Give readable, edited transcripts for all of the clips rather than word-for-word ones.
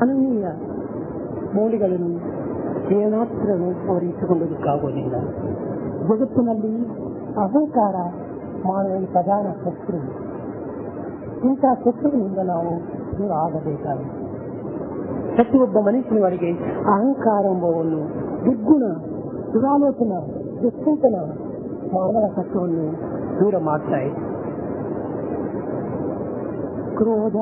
ಅನನ್ಯ ಮೌಲ್ಯಗಳನ್ನು ಏನಾತ್ರನು ಅವರು ಇಟ್ಟುಕೊಳ್ಳೋದಕ್ಕಾಗೋದಿಲ್ಲ. ಜಗತ್ತಿನಲ್ಲಿ ಅಹಂಕಾರ ಮಾನವನ ಪ್ರಧಾನ ಶತ್ರು. ಇಂತಹ ಶತ್ರುವಿನಿಂದ ನಾವು ದೂರ ಆಗಬೇಕಾಗಿದೆ. ಪ್ರತಿಯೊಬ್ಬ ಮನುಷ್ಯನವರೆಗೆ ಅಹಂಕಾರ ಎಂಬುವನ್ನು ದುರ್ಗುಣ, ದುರಾಲೋಚನ, ದುಶ್ಚಿಂತನ ಮಾನವ ಸತ್ವವನ್ನು ದೂರ ಮಾಡ್ತಾ ಇದೆ. ಕ್ರೋಧ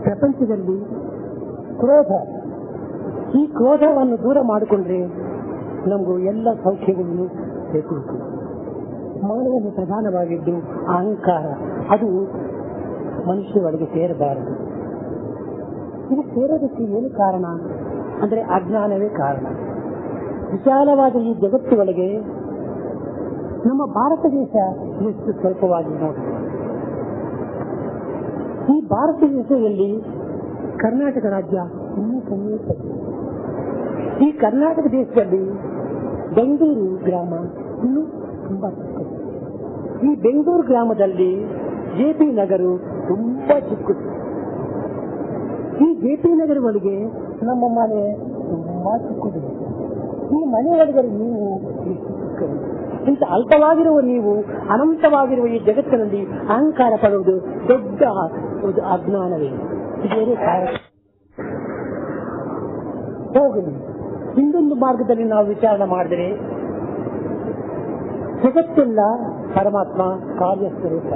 ಪ್ರಪಂಚದಲ್ಲಿ ಕ್ರೋಧ, ಈ ಕ್ರೋಧವನ್ನು ದೂರ ಮಾಡಿಕೊಂಡ್ರೆ ನಮಗೂ ಎಲ್ಲ ಸೌಖ್ಯಗಳನ್ನು ಬೇಕು. ಮಾನವನ ಪ್ರಧಾನವಾಗಿದ್ದು ಅಹಂಕಾರ, ಅದು ಮನುಷ್ಯರೊಳಗೆ ಸೇರಬಾರದು. ಇದು ಸೇರೋದಕ್ಕೆ ಏನು ಕಾರಣ ಅಂದರೆ ಅಜ್ಞಾನವೇ ಕಾರಣ. ವಿಶಾಲವಾದ ಈ ಜಗತ್ತಿನೊಳಗೆ ನಮ್ಮ ಭಾರತ ದೇಶ ಎಷ್ಟು ಸ್ವಲ್ಪವಾಗಿ ನೋಡಿ. ಈ ಭಾರತ ದೇಶದಲ್ಲಿ ಕರ್ನಾಟಕ ರಾಜ್ಯ ಇನ್ನೂ ಕಮ್ಮಿ. ಈ ಕರ್ನಾಟಕ ದೇಶದಲ್ಲಿ ಬೆಂಗಳೂರು ಗ್ರಾಮ ಇನ್ನೂ ತುಂಬಾ ಚಿಕ್ಕದು. ಈ ಬೆಂಗಳೂರು ಗ್ರಾಮದಲ್ಲಿ ಜೆಪಿ ನಗರ ತುಂಬಾ ಚಿಕ್ಕದು. ಈ ಜೆಪಿ ನಗರ ಒಳಗೆ ನಮ್ಮ ಮನೆ ತುಂಬಾ ಚಿಕ್ಕದು. ಈ ಮನೆ ಒಳಗೆ ನೀವು ಚಿಕ್ಕದು. ಇಂಥ ಅಲ್ಪವಾಗಿರುವ ನೀವು ಅನಂತವಾಗಿರುವ ಈ ಜಗತ್ತಿನಲ್ಲಿ ಅಹಂಕಾರ ಪಡುವುದು ದೊಡ್ಡ ಅಜ್ಞಾನವೇ. ಬೇರೆ ಕಾರಣ ಹೋಗಲಿ. ಹಿಂದೊಂದು ಮಾರ್ಗದಲ್ಲಿ ನಾವು ವಿಚಾರಣೆ ಮಾಡಿದರೆ ಜಗತ್ತೆಲ್ಲ ಪರಮಾತ್ಮ ಕಾರ್ಯಸ್ವರೂಪ,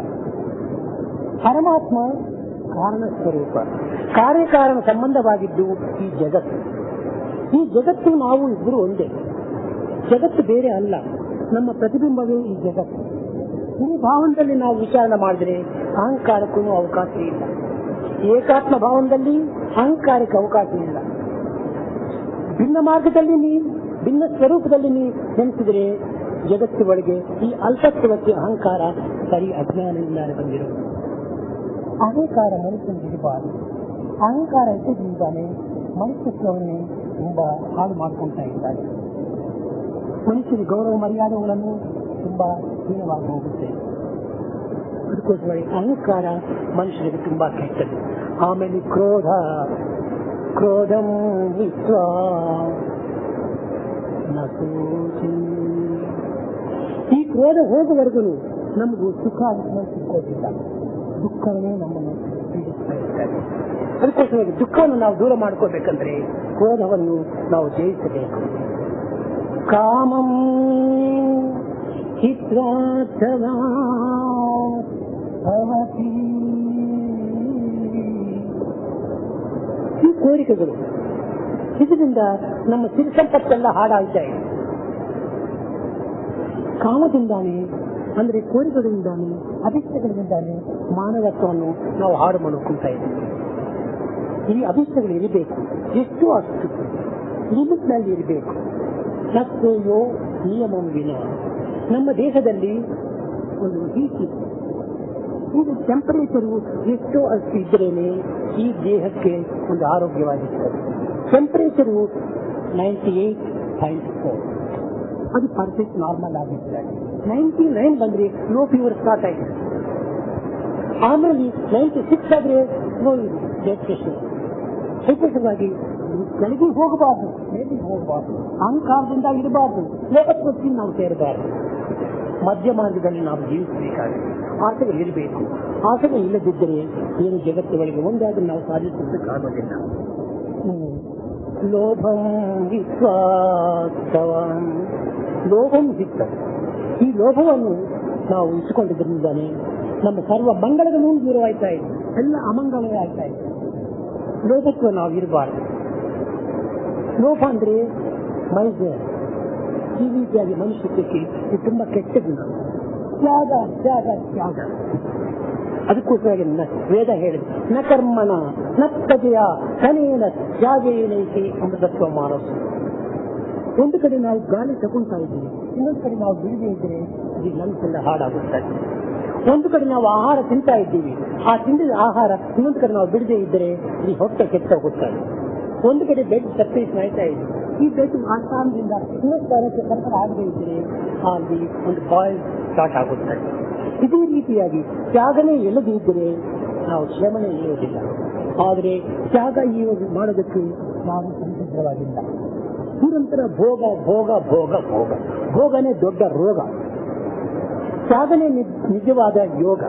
ಪರಮಾತ್ಮ ಕಾರಣ ಸ್ವರೂಪ. ಕಾರ್ಯಕಾರಣ ಸಂಬಂಧವಾಗಿದ್ದು ಈ ಜಗತ್ತು. ಈ ಜಗತ್ತು ನಾವು ಇಬ್ಬರು ಒಂದೇ. ಜಗತ್ತು ಬೇರೆ ಅಲ್ಲ, ನಮ್ಮ ಪ್ರತಿಬಿಂಬವೇ ಈ ಜಗತ್ತು. ಈ ಭಾವನದಲ್ಲಿ ನಾವು ವಿಚಾರಣೆ ಮಾಡಿದರೆ ಅಹಂಕಾರಕ್ಕೂ ಅವಕಾಶ ಇಲ್ಲ. ಏಕಾತ್ಮ ಭಾವನದಲ್ಲಿ ಅಹಂಕಾರಕ್ಕೆ ಅವಕಾಶ ಇಲ್ಲ. ಭಿನ್ನ ಮಾರ್ಗದಲ್ಲಿ ಭಿನ್ನ ಸ್ವರೂಪದಲ್ಲಿ ನೆನೆಸಿದರೆ ಜಗತ್ತು ಒಳಗೆ ಈ ಅಲ್ಪತ್ವಕ್ಕೆ ಅಹಂಕಾರ ಸರಿ ಅಜ್ಞಾನದಿಂದ ಬಂದಿರೋದು. ಅಹಂಕಾರ ಮನುಷ್ಯನಿಗಿರಬಾರದು. ಅಹಂಕಾರ ಇಟ್ಟಿದ್ದಾನೆ ಮನುಷ್ಯತ್ವವನ್ನು ತುಂಬಾ ಹಾಳು ಮಾಡ್ಕೊಳ್ತಾ ಇದ್ದಾರೆ. ಮನುಷ್ಯನ ಗೌರವ ಮರ್ಯಾದೆಗಳನ್ನು ತುಂಬಾ ಹೀನವಾಗಿ ಹೋಗುತ್ತೆ. ಅದಕ್ಕೋಸ್ಕರ ಅಹಂಕಾರ ಮನುಷ್ಯನಿಗೆ ತುಂಬಾ ಕೆಟ್ಟದ್ದು. ಆಮೇಲೆ ಕ್ರೋಧಂ ವಿಶ್ವ ಈ ಕ್ರೋಧ ಹೋಗುವವರೆಗೂ ನಮಗೂ ಸುಖ ಸಿಕ್ಕೋದಿಲ್ಲ. ದುಃಖವೇ ನಮ್ಮನ್ನು ಪೀಡಿಸ್ತಾ ಇರ್ತಾರೆ. ಅದಕ್ಕೋಸ್ಕರ ದುಃಖವನ್ನು ನಾವು ದೂರ ಮಾಡ್ಕೋಬೇಕಂದ್ರೆ ಕ್ರೋಧವನ್ನು ನಾವು ಜಯಿಸಬೇಕು. ಕಾಮಂ ಹಿತ್ವಾರ್ಥವಾ ಭವತಿ. ಈ ಕೋರಿಕೆಗಳು ಇದರಿಂದ ನಮ್ಮ ಸಿರಿ ಸಂಪತ್ತೆಲ್ಲ ಹಾಳಾಗ್ತಾ ಇದೆ. ಕಾಮದಿಂದಾನೆ ಅಂದ್ರೆ ಕೋರಿಕೆಗಳಿಂದಾನೆ ಅಭಿಷ್ಟಗಳಿಂದಾನೆ ಮಾನವತ್ವವನ್ನು ನಾವು ಹಾಳು ಮಾಡಿಕೊಳ್ತಾ ಇದ್ದೀವಿ. ಈ ಅಭಿಷ್ಟಗಳು ಇರಬೇಕು, ಎಷ್ಟು ಅಷ್ಟು ಲಿಮಿಟ್ನಲ್ಲಿ ಇರಬೇಕು. ಸತ್ಯೋ ನಿಯಮಂ ವಿನ. ನಮ್ಮ ದೇಹದಲ್ಲಿ ಒಂದು ರೀತಿ ಇದು ಟೆಂಪರೇಚರು ಎಷ್ಟೋ ಅಷ್ಟು ಇದ್ರೇನೆ ಈ ದೇಹಕ್ಕೆ ಒಂದು ಆರೋಗ್ಯವಾಗಿರ್ತದೆ. ಟೆಂಪರೇಚರು 98.4 ಅದು ಪರ್ಫೆಕ್ಟ್ ನಾರ್ಮಲ್ ಆಗಿರ್ತದೆ. 99 ಬಂದ್ರೆ ಲೋ ಫೀವರ್ ಸ್ಟಾರ್ಟ್ ಆಗಿದೆ. ಆಮೇಲೆ 96 ಆದ್ರೆ ಲೋ ಬ್ಲಡ್ ಪ್ರೆಷರ್. ಹೆಚ್ಚಾಗಿ ಕೆಳಗೆ ಹೋಗಬಾರ್ದು, ಮೇಲೆ ಹೋಗಬಾರ್ದು, ಅಹಂಕಾರದಿಂದ ಇರಬಾರ್ದು, ಲೋಕತ್ವಕ್ಕೆ ನಾವು ಸೇರಬಾರ್ದು. ಮಧ್ಯ ಮಾರ್ಗದಲ್ಲಿ ನಾವು ಜೀವಿಸಬೇಕಾಗಿದೆ. ಆಸೆಗಳು ಇರಬೇಕು. ಆಸೆಗಳು ಇಲ್ಲದಿದ್ದರೆ ಏನು ಜಗತ್ತಿನೊಳಗೆ ಒಂದಾದರೂ ನಾವು ಸಾಧಿಸಲಿಕ್ಕಾಗೋದಿಲ್ಲ. ಲೋಭಂ ವಿಶ್ವಾಸವಂ. ಲೋಭಂ ಹಿತ್ತ. ಈ ಲೋಭವನ್ನು ನಾವು ಇಟ್ಟುಕೊಂಡಿದ್ದರಿಂದಾನೆ ನಮ್ಮ ಸರ್ವ ಮಂಗಳಗಳು ದೂರವಾಯ್ತಾ ಇದೆ, ಎಲ್ಲ ಅಮಂಗಳವೇ ಆಗ್ತಾ ಇದೆ. ಲೋಭತ್ವ ನಾವು ಇರಬಾರ್ದು. ಲೋಭ ಅಂದ್ರೆ ಮೈಜ ಈ ರೀತಿಯಾಗಿ ಮನುಷ್ಯತ್ವಕ್ಕೆ ಇದು ತುಂಬಾ ಕೆಟ್ಟದ್ದು. ತ್ಯಾಗ ತ್ಯಾಗ ತ್ಯಾಗ. ಅದಕ್ಕೋಸ್ಕರ ವೇದ ಹೇಳಿದೆ, ನ ಕರ್ಮಣ ನ ಪ್ರಜೆಯ ಕನೇನ ತ್ಯಾಗೇನೈತಿ ಅಮೃತತ್ವ ಮಾನಸ. ಒಂದು ಕಡೆ ನಾವು ಗಾಳಿ ತಗೊಳ್ತಾ ಇದ್ದೀವಿ, ಇನ್ನೊಂದು ಕಡೆ ನಾವು ಬಿಡದೆ ಇದ್ರೆ ಇದು ಲಂಗ್ಸ್ ಹಾಳಾಗುತ್ತದೆ. ಒಂದು ಕಡೆ ನಾವು ಆಹಾರ ತಿಂತಾ ಇದ್ದೀವಿ, ಆ ತಿಂದಿದ ಆಹಾರ ಇನ್ನೊಂದು ಕಡೆ ನಾವು ಬಿಡದೆ ಇದ್ದರೆ ಈ ಹೊಟ್ಟೆ ಕೆಟ್ಟ ಹೋಗುತ್ತದೆ. ಒಂದು ಕಡೆ ಬೆಡ್ ಸಪ್ರೇಟ್ ಮಾಡ್ತಾ ಇದೆ, ಈ ಬೆಡ್ ಆ ಸ್ಥಾನದಿಂದ ಇನ್ನೊಂದು ಸ್ಥಾನಕ್ಕೆ ಸರ್ಕಾರ ಆಗದೆ ಇದ್ದರೆ ಅಲ್ಲಿ ಒಂದು ಬಾಯ್ಲ್ ಸ್ಟಾರ್ಟ್ ಆಗುತ್ತದೆ. ಇದೇ ರೀತಿಯಾಗಿ ತ್ಯಾಗನೇ ಇಲ್ಲದಿದ್ದರೆ ನಾವು ಕ್ಷಮನೆ ಇರುವುದಿಲ್ಲ. ಆದರೆ ತ್ಯಾಗ ಮಾಡೋದಕ್ಕೆ ನಾವು ಸಂಸಿದ್ಧವಾಗಿಲ್ಲ. ನಿರಂತರ ಭೋಗ ಭೋಗ ಭೋಗ ಭೋಗ ಭೋಗನೇ ದೊಡ್ಡ ರೋಗ. ತ್ಯಾಗನೇ ನಿಜವಾದ ಯೋಗ.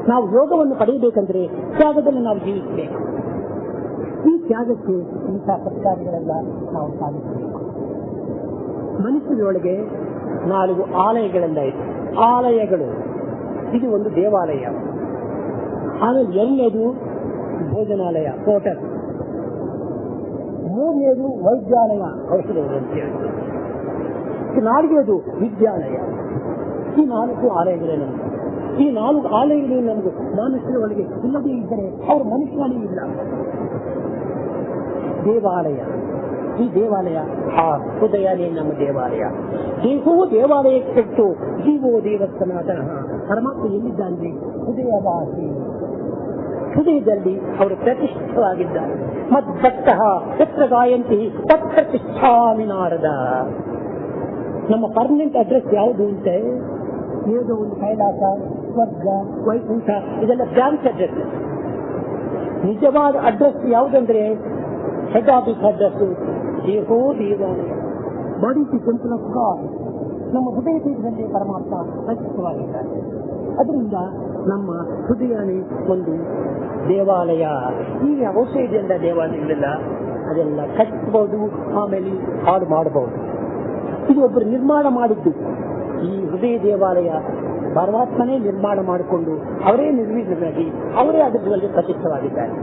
ನಾವು ಯೋಗವನ್ನು ಪಡೆಯಬೇಕಂದ್ರೆ ತ್ಯಾಗದಲ್ಲಿ ನಾವು ಜೀವಿಸಬೇಕು. ಈ ತ್ಯಾಗಕ್ಕೆ ಇಂತಹ ಸತ್ಕಾರ್ಯಗಳೆಲ್ಲ ನಾವು ಸಾಧಿಸಬೇಕು. ಮನುಷ್ಯರೊಳಗೆ 4 ಆಲಯಗಳೆಲ್ಲ ಇದೆ. ಆಲಯಗಳು, ಇದು ಒಂದು ದೇವಾಲಯ. ಆಮೇಲೆ 2ನೇದು ಭೋಜನಾಲಯ, ಹೋಟೆಲ್. 3ನೇದು ವೈದ್ಯಾಲಯ, ಔಷಧಗಳು ಅಂತ ಹೇಳಿ. 4ನೇದು ವಿದ್ಯಾಲಯ. ಈ 4 ಆಲಯಗಳೇ ನಮಗೆ. ಈ 4 ಆಲಯಗಳು ನಮಗೆ ಮನುಷ್ಯರ ಒಳಗೆ ಇಲ್ಲದೇ ಇದ್ದರೆ ಅವರು ಮನುಷ್ಯನೇ ಇಲ್ಲ. ದೇವಾಲಯ, ಈ ದೇವಾಲಯ ಆ ಹೃದಯನೇ ನಮ್ಮ ದೇವಾಲಯ. ದೇಹವೂ ದೇವಾಲಯಕ್ಕಿಟ್ಟು ಜೀವೋ ದೇವಸ್ಥಾನ. ಪರಮಾತ್ಮ ಎಲ್ಲಿದ್ದಾನೆ? ಹೃದಯವಾಸಿ. ಹೃದಯದಲ್ಲಿ ಅವರು ಪ್ರತಿಷ್ಠಿತವಾಗಿದ್ದಾರೆ. ಮದ್ಭಕ್ತ ಎತ್ರ ಗಾಯಂತಿ ತತ್ಪ್ರತಿಷ್ಠಾಮಿ ನಾರದ. ನಮ್ಮ ಪರ್ಮನೆಂಟ್ ಅಡ್ರೆಸ್ ಯಾವುದು ಅಂತೆ? ಏನೋ ಒಂದು ಕೈಲಾಸ, ಸ್ವರ್ಗ, ವೈಕುಂಠ, ಇದೆಲ್ಲ ಬ್ರಾಂಚ್ ಅಡ್ರೆಸ್. ನಿಜವಾದ ಅಡ್ರೆಸ್ ಯಾವುದಂದ್ರೆ ಹೆಡ್ ಆಫೀಸ್ ಅಡ್ರೆಸ್ ದೇಹೋ ದೇವಾಲಯ, body the temple of god. ನಮ್ಮ ಹೃದಯ ದೇಶದಲ್ಲಿ ಪರಮಾತ್ಮ ಪ್ರತಿಷ್ಠಿತವಾಗಿದ್ದಾರೆ. ಅದರಿಂದ ನಮ್ಮ ಹೃದಯನೇ ಒಂದು ದೇವಾಲಯ. ಈಗ ಔಷಧಿಯಿಂದ ದೇವಾಲಯಗಳೆಲ್ಲ ಅದೆಲ್ಲ ಕಟ್ಟಬಹುದು, ಆಮೇಲೆ ಹಾಳು ಮಾಡಬಹುದು. ಇದು ಒಬ್ಬರು ನಿರ್ಮಾಣ ಮಾಡಿದ್ದು. ಈ ಹೃದಯ ದೇವಾಲಯ ಪರಮಾತ್ಮನೇ ನಿರ್ಮಾಣ ಮಾಡಿಕೊಂಡು ಅವರೇ ನಿರ್ವೀರ್ಣರಾಗಿ ಅವರೇ ಅದರಲ್ಲಿ ಪ್ರತಿಷ್ಠವಾಗಿದ್ದಾರೆ.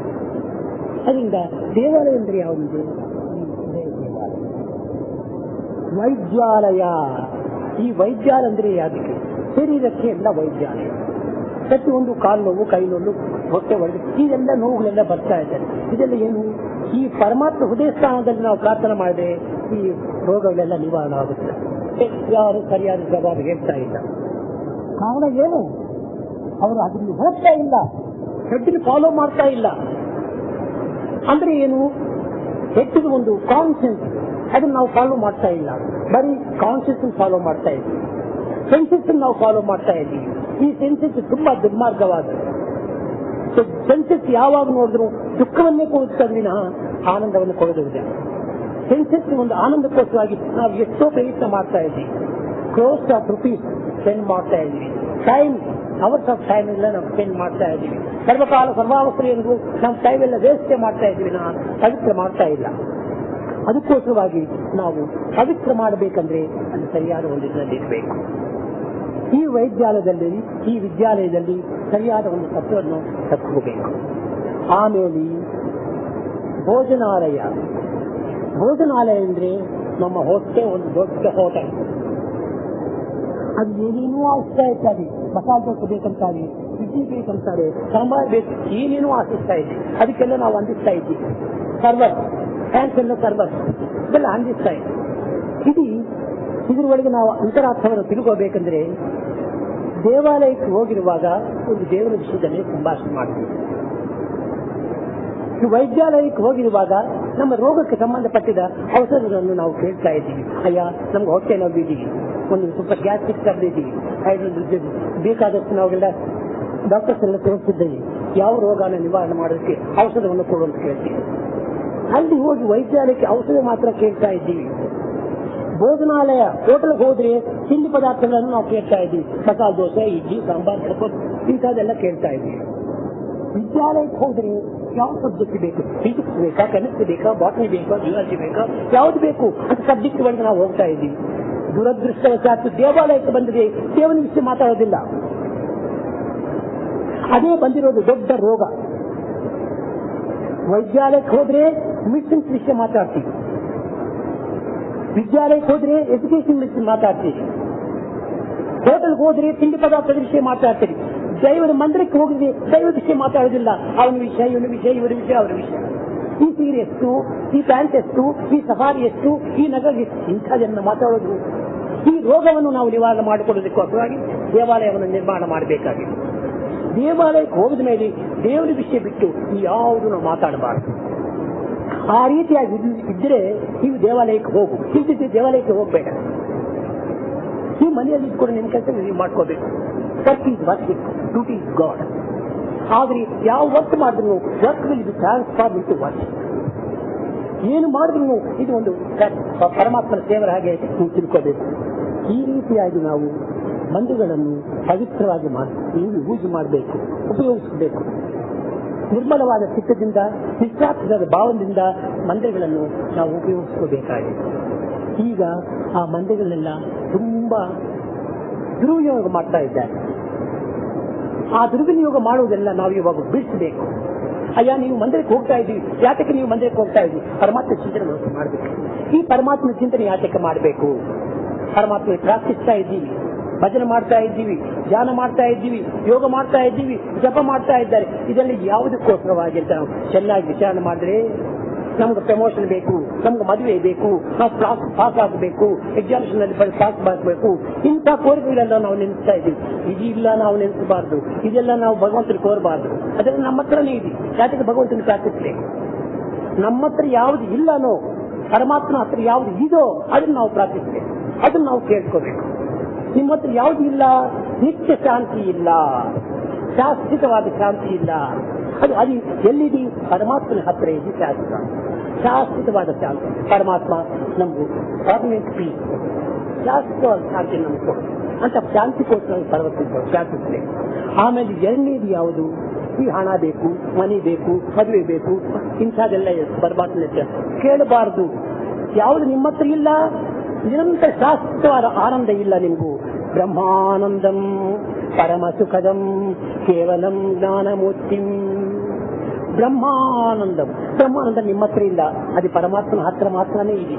ಅದರಿಂದ ದೇವಾಲಯ ಅಂದರೆ ಯಾವುದು? ಈ ಹೃದಯ ದೇವಾಲಯ. ವೈದ್ಯಾಲಯ, ಈ ವೈದ್ಯಾಲಯ ಅಂದರೆ ಯಾವುದಕ್ಕೆ? ಶರೀರಕ್ಕೆ ಎಲ್ಲ ವೈದ್ಯಾಲಯ. ಪ್ರತಿಯೊಂದು ಕಾಲು ನೋವು, ಕೈ ನೋವು, ಹೊಟ್ಟೆ ಒಳಗೆ ಇದೆಲ್ಲ ನೋವುಗಳೆಲ್ಲ ಬರ್ತಾ ಇದ್ದಾರೆ. ಇದೆಲ್ಲ ಏನು? ಈ ಪರಮಾತ್ಮ ಹೃದಯ ಸ್ಥಾನದಲ್ಲಿ ನಾವು ಪ್ರಾರ್ಥನೆ ಮಾಡಿದ್ರೆ ಈ ರೋಗಗಳೆಲ್ಲ ನಿವಾರಣೆ ಆಗುತ್ತೆ. ಯಾರು ಸರಿಯಾದ ಜವಾಬು ಹೇಳ್ತಾ ಇಲ್ಲ. ಕಾರಣ ಏನು? ಅವರು ಅದನ್ನು ಹೋಗ್ತಾ ಇಲ್ಲ, ಹೆಡ್ಡಿನ ಫಾಲೋ ಮಾಡ್ತಾ ಇಲ್ಲ. ಅಂದ್ರೆ ಏನು? ಹೆಡ್ಡಿಗೆ ಒಂದು ಕಾನ್ಷಿಯನ್ಸ್, ಅದನ್ನು ನಾವು ಫಾಲೋ ಮಾಡ್ತಾ ಇಲ್ಲ. ಬರೀ ಕಾನ್ಷಿಯಸ್ ಫಾಲೋ ಮಾಡ್ತಾ ಇದ್ದೀವಿ, ಸೆನ್ಸಸ್ ನಾವು ಫಾಲೋ ಮಾಡ್ತಾ ಇದ್ದೀವಿ. ಈ ಸೆನ್ಸಸ್ ತುಂಬಾ ದುರ್ಮಾರ್ಗವಾದ ಸೆನ್ಸಸ್. ಯಾವಾಗ ನೋಡಿದ್ರು ದುಃಖವನ್ನೇ ಕೊಡುತ್ತದೆ ವಿನಃ ಆನಂದವನ್ನು ಕೊಡುವುದಿಲ್ಲ. ಸೆನ್ಸಸ್ ಒಂದು ಆನಂದಕ್ಕೋಸ್ಕರವಾಗಿ ನಾವು ಎಷ್ಟೋ ಪ್ರಯತ್ನ ಮಾಡ್ತಾ ಇದ್ದೀವಿ. ಕ್ರೋಸ್ ಆಫ್ ರುಪೀಸ್ ಸ್ಪೆಂಡ್ ಮಾಡ್ತಾ ಇದ್ದೀವಿ. ಟೈಮ್, ಅವರ್ಸ್ ಆಫ್ ಟೈಮ್ ಎಲ್ಲ ನಾವು ಸ್ಪೆಂಡ್ ಮಾಡ್ತಾ ಇದ್ದೀವಿ. ಸರ್ವಕಾಲ ಸರ್ವಾವಸ್ಥೆಯನ್ನು ನಾವು ಟೈಮ್ ಎಲ್ಲ ವೇಸ್ಟ್ ಮಾಡ್ತಾ ಇದ್ದೀವಿ, ನಾವು ಪವಿತ್ರ ಮಾಡ್ತಾ ಇಲ್ಲ. ಅದಕ್ಕೋಸ್ಕರವಾಗಿ ನಾವು ಪವಿತ್ರ ಮಾಡಬೇಕಂದ್ರೆ ಅದು ಸರಿಯಾದ ಒಂದು ಇದರಲ್ಲಿ ಇರಬೇಕು. ಈ ವೈದ್ಯಾಲಯದಲ್ಲಿ, ಈ ವಿದ್ಯಾಲಯದಲ್ಲಿ ಸರಿಯಾದ ಒಂದು ತತ್ವವನ್ನು ತಕ್ಕೋಬೇಕು. ಆಮೇಲೆ ಭೋಜನಾಲಯ. ಭೋಜನಾಲಯ ಅಂದ್ರೆ ನಮ್ಮ ಹೊಟ್ಟೆ ಒಂದು ದೊಡ್ಡ ಹೋಟೆಲ್. ಅದು ಏನೇನೋ ಆಶಿಸ್ತಾ ಇರ್ತಾರೆ. ಮಸಾಲೆ ದೋಸೆ ಬೇಕಂತಾರೆ, ಇಡ್ಲಿ ಬೇಕಂತಾರೆ, ಸಾಂಬಾರ್ ಬೇಕು, ಏನೇನೋ ಆಶಿಸ್ತಾ ಇದ್ದೀವಿ. ಅದಕ್ಕೆಲ್ಲ ನಾವು ಅಂದಿಸ್ತಾ ಇದ್ದೀವಿ. ಸರ್ವರ್, ಫ್ಯಾನ್ಸ್ ಎಲ್ಲ ಸರ್ವರ್ ಇದೆಲ್ಲ ಅಂದಿಸ್ತಾ ಇದ್ದೀವಿ. ಇದರೊಳಗೆ ನಾವು ಅಂತರಾರ್ಥವನ್ನು ತಿಳ್ಕೋಬೇಕಂದ್ರೆ ದೇವಾಲಯಕ್ಕೆ ಹೋಗಿರುವಾಗ ಒಂದು ದೇವರ ವಿಷಯದಲ್ಲಿ ಸಂಭಾಷಣೆ ಮಾಡ್ತೀವಿ. ವೈದ್ಯಾಲಯಕ್ಕೆ ಹೋಗಿರುವಾಗ ನಮ್ಮ ರೋಗಕ್ಕೆ ಸಂಬಂಧಪಟ್ಟಿದ ಔಷಧಗಳನ್ನು ನಾವು ಕೇಳ್ತಾ ಇದ್ದೀವಿ. ಅಯ್ಯ, ನಮ್ಗೆ ಹೊಟ್ಟೆ ನೋವು ಇದ್ದೀವಿ, ಒಂದು ಸ್ವಲ್ಪ ಗ್ಯಾಸ್ಟ್ರಿಕ್ ಇದ್ದೀವಿ, ಬೇಕಾದಷ್ಟು ನಾವೆಲ್ಲ ಡಾಕ್ಟರ್ಸ್ ಎಲ್ಲ ತೋರಿಸಿದ್ದೀವಿ. ಯಾವ ರೋಗನ ನಿವಾರಣೆ ಮಾಡೋದಕ್ಕೆ ಔಷಧವನ್ನು ಕೊಡುವಂತ ಕೇಳ್ತೀವಿ. ಅಲ್ಲಿ ಹೋಗಿ ವೈದ್ಯಾಲಯಕ್ಕೆ ಔಷಧ ಮಾತ್ರ ಕೇಳ್ತಾ ಇದ್ದೀವಿ. ಭೋಜನಾಲಯ, ಹೋಟೆಲ್ಗೆ ಹೋದ್ರೆ ತಿಂಡಿ ಪದಾರ್ಥಗಳನ್ನು ನಾವು ಕೇಳ್ತಾ ಇದ್ದೀವಿ. ಮಸಾಲೆ ದೋಸೆ, ಇಡ್ಲಿ, ಸಾಂಬಾರ್, ಇಂಥದ್ದೆಲ್ಲ ಕೇಳ್ತಾ ಇದ್ದೀವಿ. ವಿದ್ಯಾಲಯಕ್ಕೆ ಹೋದ್ರೆ ಯಾವ ಸಬ್ಜೆಕ್ಟ್ ಬೇಕು? ಫಿಸಿಕ್ಸ್ ಬೇಕಾ, ಕೆಮಿಸ್ಟ್ರಿ ಬೇಕಾ, ಬಾಟನಿ ಬೇಕಾ, ಜಿಯಾಲಜಿ ಬೇಕಾ, ಯಾವ್ದು ಬೇಕು ಅಂತ ಸಬ್ಜೆಕ್ಟ್ ಒಳಗೆ ನಾವು ಹೋಗ್ತಾ ಇದ್ದೀವಿ. ದುರದೃಷ್ಟವಶಾತ್ ದೇವಾಲಯಕ್ಕೆ ಬಂದಿದೆ, ದೇವನ ವಿಷಯ ಮಾತಾಡೋದಿಲ್ಲ. ಅದೇ ಬಂದಿರೋದು ದೊಡ್ಡ ರೋಗ. ವೈದ್ಯಾಲಯಕ್ಕೆ ಹೋದ್ರೆ ಮೆಡಿಸಿನ್ಸ್ ವಿಷಯ ಮಾತಾಡ್ತೀವಿ, ವಿದ್ಯಾಲಯಕ್ಕೆ ಹೋದ್ರೆ ಎಜುಕೇಶನ್ ವಿಷಯ ಮಾತಾಡ್ತೀವಿ, ಹೋಟೆಲ್ಗೆ ಹೋದ್ರೆ ತಿಂಡಿ ಪದಾರ್ಥದ ವಿಷಯ ಮಾತಾಡ್ತೀವಿ. ದೈವದ ಮಂದಿರಕ್ಕೆ ಹೋಗಿದ್ರೆ ದೈವದ ವಿಷಯ ಮಾತಾಡೋದಿಲ್ಲ. ಅವನ ವಿಷಯ, ಇವನ ವಿಷಯ, ಇವರ ವಿಷಯ, ಅವರ ವಿಷಯ. ಈ ಸೀರೆ ಎಷ್ಟು, ಈ ಪ್ಯಾಂಟ್ ಎಷ್ಟು, ಈ ಸಫಾರಿ ಎಷ್ಟು, ಈ ನಗರ ಇಂಥದನ್ನು ಮಾತಾಡೋದು. ಈ ರೋಗವನ್ನು ನಾವು ನಿವಾರಣೆ ಮಾಡಿಕೊಳ್ಳೋದಕ್ಕೋಸ್ಕರವಾಗಿ ದೇವಾಲಯವನ್ನು ನಿರ್ಮಾಣ ಮಾಡಬೇಕಾಗಿದೆ. ದೇವಾಲಯಕ್ಕೆ ಹೋಗಿದ ಮೇಲೆ ದೇವರ ವಿಷಯ ಬಿಟ್ಟು ಯಾವುದು ನಾವು ಮಾತಾಡಬಾರದು. ಆ ರೀತಿಯಾಗಿ ಇದ್ರೆ ನೀವು ದೇವಾಲಯಕ್ಕೆ ಹೋಗು, ಇದ್ದಿದ್ದು ದೇವಾಲಯಕ್ಕೆ ಹೋಗಬೇಡ. ಈ ಮನೆಯಲ್ಲಿ ಇಟ್ಕೊಂಡು ನಿಮ್ಮ ಕೆಲಸ ನೀವು ಮಾಡ್ಕೋಬೇಕು. Work is working, duty is god. ಆದ್ರೆ ಯಾವ ವರ್ಕ್ ಮಾಡಿದ್ರು work will be transform into work. ಏನು ಮಾಡಿದ್ರು ಇದು ಒಂದು ಪರಮಾತ್ಮನ ಸೇವರ ಹಾಗೆ ನೀವು ತಿಳ್ಕೋಬೇಕು. ಈ ರೀತಿಯಾಗಿ ನಾವು ಮಂದಿಗಳನ್ನು ಪವಿತ್ರವಾಗಿ ಯೂಸ್ ಮಾಡಬೇಕು, ಉಪಯೋಗಿಸಬೇಕು. ನಿರ್ಮಲವಾದ ಚಿತ್ತದಿಂದ, ನಿಸ್ವಾರ್ಥದ ಭಾವದಿಂದ ಮಂದಿರಗಳನ್ನು ನಾವು ಉಪಯೋಗಿಸಬೇಕಾಗಿದೆ. ಈಗ ಆ ಮಂದಿರಗಳೆಲ್ಲ ತುಂಬಾ ದುರ್ವಿನಿಯೋಗ ಮಾಡ್ತಾ ಇದ್ದಾರೆ. ಆ ದುರ್ವಿನಿಯೋಗ ಮಾಡುವುದೆಲ್ಲ ನಾವು ಇವಾಗ ಬಿಡಿಸಬೇಕು. ಅಯ್ಯ, ನೀವು ಮಂದಿರಕ್ಕೆ ಹೋಗ್ತಾ ಇದ್ದೀವಿ, ಯಾತಕ್ಕೆ ನೀವು ಮಂದಿರಕ್ಕೆ ಹೋಗ್ತಾ ಇದ್ದೀವಿ? ಪರಮಾತ್ಮ ಚಿಂತನೆ ಮಾಡಬೇಕು. ಈ ಪರಮಾತ್ಮನ ಚಿಂತನೆ ಯಾತಕ್ಕೆ ಮಾಡಬೇಕು? ಪರಮಾತ್ಮ ಪ್ರಾರ್ಥಿಸ್ತಾ ಇದ್ದೀವಿ, ಭಜನೆ ಮಾಡ್ತಾ ಇದ್ದೀವಿ, ಧ್ಯಾನ ಮಾಡ್ತಾ ಇದ್ದೀವಿ, ಯೋಗ ಮಾಡ್ತಾ ಇದ್ದೀವಿ, ಜಪ ಮಾಡ್ತಾ ಇದ್ದಾರೆ. ಇದರಲ್ಲಿ ಯಾವುದಕ್ಕೋಸ್ಕರವಾಗಿ ಅಂತ ನಾವು ಚೆನ್ನಾಗಿ ವಿಚಾರಣೆ ಮಾಡಿದ್ರೆ, ನಮ್ಗೆ ಪ್ರಮೋಷನ್ ಬೇಕು, ನಮ್ಗೆ ಮದುವೆ ಬೇಕು, ನಾವು ಕ್ಲಾಸ್ ಪಾಸ್ ಆಗಬೇಕು, ಎಕ್ಸಾಮಿನೇಷನ್ ನಲ್ಲಿ ಪಾಸ್ ಆಗಬೇಕು, ಇಂಥ ಕೋರಿಕೆಗಳೆಲ್ಲ ನಾವು ನೆನೆಸ್ತಾ ಇದ್ದೀವಿ. ಇದಿಲ್ಲ ನಾವು ನೆನೆಸಬಾರ್ದು, ಇದೆಲ್ಲ ನಾವು ಭಗವಂತನ ಕೋರಬಾರ್ದು. ಅದೆಲ್ಲ ನಮ್ಮ ಹತ್ರನೇ ಇದೆ. ಯಾಕೆ ಭಗವಂತನ ಪ್ರಾರ್ಥಿಸಬೇಕು? ನಮ್ಮ ಹತ್ರ ಯಾವ್ದು ಇಲ್ಲನೋ, ಪರಮಾತ್ಮನ ಹತ್ರ ಯಾವ್ದು ಇದೋ ಅದನ್ನ ನಾವು ಪ್ರಾರ್ಥಿಸಬೇಕು, ಅದನ್ನ ನಾವು ಕೇಳ್ಕೋಬೇಕು. ನಿಮ್ಮ ಹತ್ರ ಯಾವ್ದು ಇಲ್ಲ, ನಿತ್ಯ ಶಾಂತಿ ಇಲ್ಲ, ಶಾಶ್ವತವಾದ ಶಾಂತಿ ಇಲ್ಲ. ಅದು ಎಲ್ಲಿದೆ? ಪರಮಾತ್ಮನ ಹತ್ರ ಇದೆ ಶಾಶ್ವತವಾದ ಶಾಂತಿ. ಪರಮಾತ್ಮ ನಮಗೂ ಪರ್ಮನೆಂಟ್ ಪೀಸ್, ಶಾಶ್ವತವಾದ ಶಾಂತಿ ನಮ್ಗೆ ಕೊಡು ಅಂತ ಶಾಂತಿಗೋಸ್ಕರ ಪ್ರಾರ್ಥಿಸಬೇಕು. ಆಮೇಲೆ ಎರಡನೇದು ಯಾವುದು? ಈ ಹಣ ಬೇಕು, ಮನೆ ಬೇಕು, ಮದುವೆ ಬೇಕು, ಇಂಥದೆಲ್ಲ ಪರಮಾತ್ಮನ ಕೇಳಬಾರದು. ಯಾವುದು ನಿಮ್ಮ ಹತ್ರ ಇಲ್ಲ, ನಿರಂತರ ಶಾಶ್ವತವಾದ ಆನಂದ ಇಲ್ಲ ನಿಮಗೂ. ಬ್ರಹ್ಮಾನಂದಂ ಪರಮ ಸುಖದಂ ಕೇವಲಂ ಜ್ಞಾನಮೂರ್ತಿಂ. ಬ್ರಹ್ಮಾನಂದಂ, ಬ್ರಹ್ಮಾನಂದ ನಿಮ್ಮ ಹತ್ರ ಇಲ್ಲ, ಅದು ಪರಮಾತ್ಮನ ಹತ್ರ ಮಾತ್ರನೇ ಇದೆ.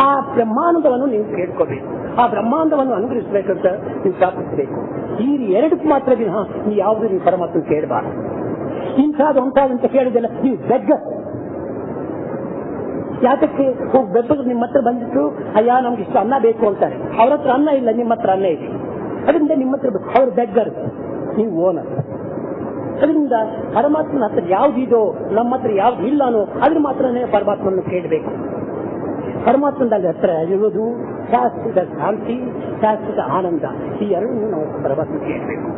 ಆ ಬ್ರಹ್ಮಾನಂದವನ್ನು ನೀವು ಕೇಳ್ಕೋಬೇಕು, ಆ ಬ್ರಹ್ಮಾನಂದವನ್ನು ಅನುಗ್ರಹಿಸಬೇಕಂತ ನೀವು ಪ್ರಾರ್ಥಿಸಬೇಕು. ಈ ಎರಡಕ್ಕೆ ಮಾತ್ರ ದಿನ ನೀವು ಯಾವುದು ನೀವು ಪರಮಾತ್ಮ ಕೇಳಬಾರದು. ಇಂಥದ್ದು ಅಂತ ಕೇಳಿದೆಲ್ಲ ನೀವು ಬೆಗ್ಗ. ಯಾತಕ್ಕೆ ಹೋಗಿ ಬೆಬ್ಬರು ನಿಮ್ಮ ಹತ್ರ ಬಂದಿಟ್ಟು, ಅಯ್ಯ ನಮ್ಗೆ ಇಷ್ಟು ಅನ್ನ ಬೇಕು ಅಂತಾರೆ. ಅವ್ರ ಹತ್ರ ಅನ್ನ ಇಲ್ಲ, ನಿಮ್ಮ ಹತ್ರ ಅನ್ನ ಇದೆ. ಅದರಿಂದ ನಿಮ್ಮ ಹತ್ರ ಅವ್ರ ಬೆಗ್ಗರ್, ನೀವು ಓನರ್. ಅದರಿಂದ ಪರಮಾತ್ಮನ ಹತ್ರ ಯಾವ್ದಿದೋ, ನಮ್ಮ ಹತ್ರ ಯಾವ್ದು ಇಲ್ಲನೋ ಅದ್ರ ಮಾತ್ರನೇ ಪರಮಾತ್ಮನ ಕೇಳಬೇಕು. ಪರಮಾತ್ಮನ ಹತ್ರ ಇರುವುದು ಶಾಶ್ವತ ಶಾಂತಿ, ಶಾಶ್ವತ ಆನಂದ. ಈ ಎರಡನ್ನು ನಾವು ಪರಮಾತ್ಮ ಕೇಳಬೇಕು.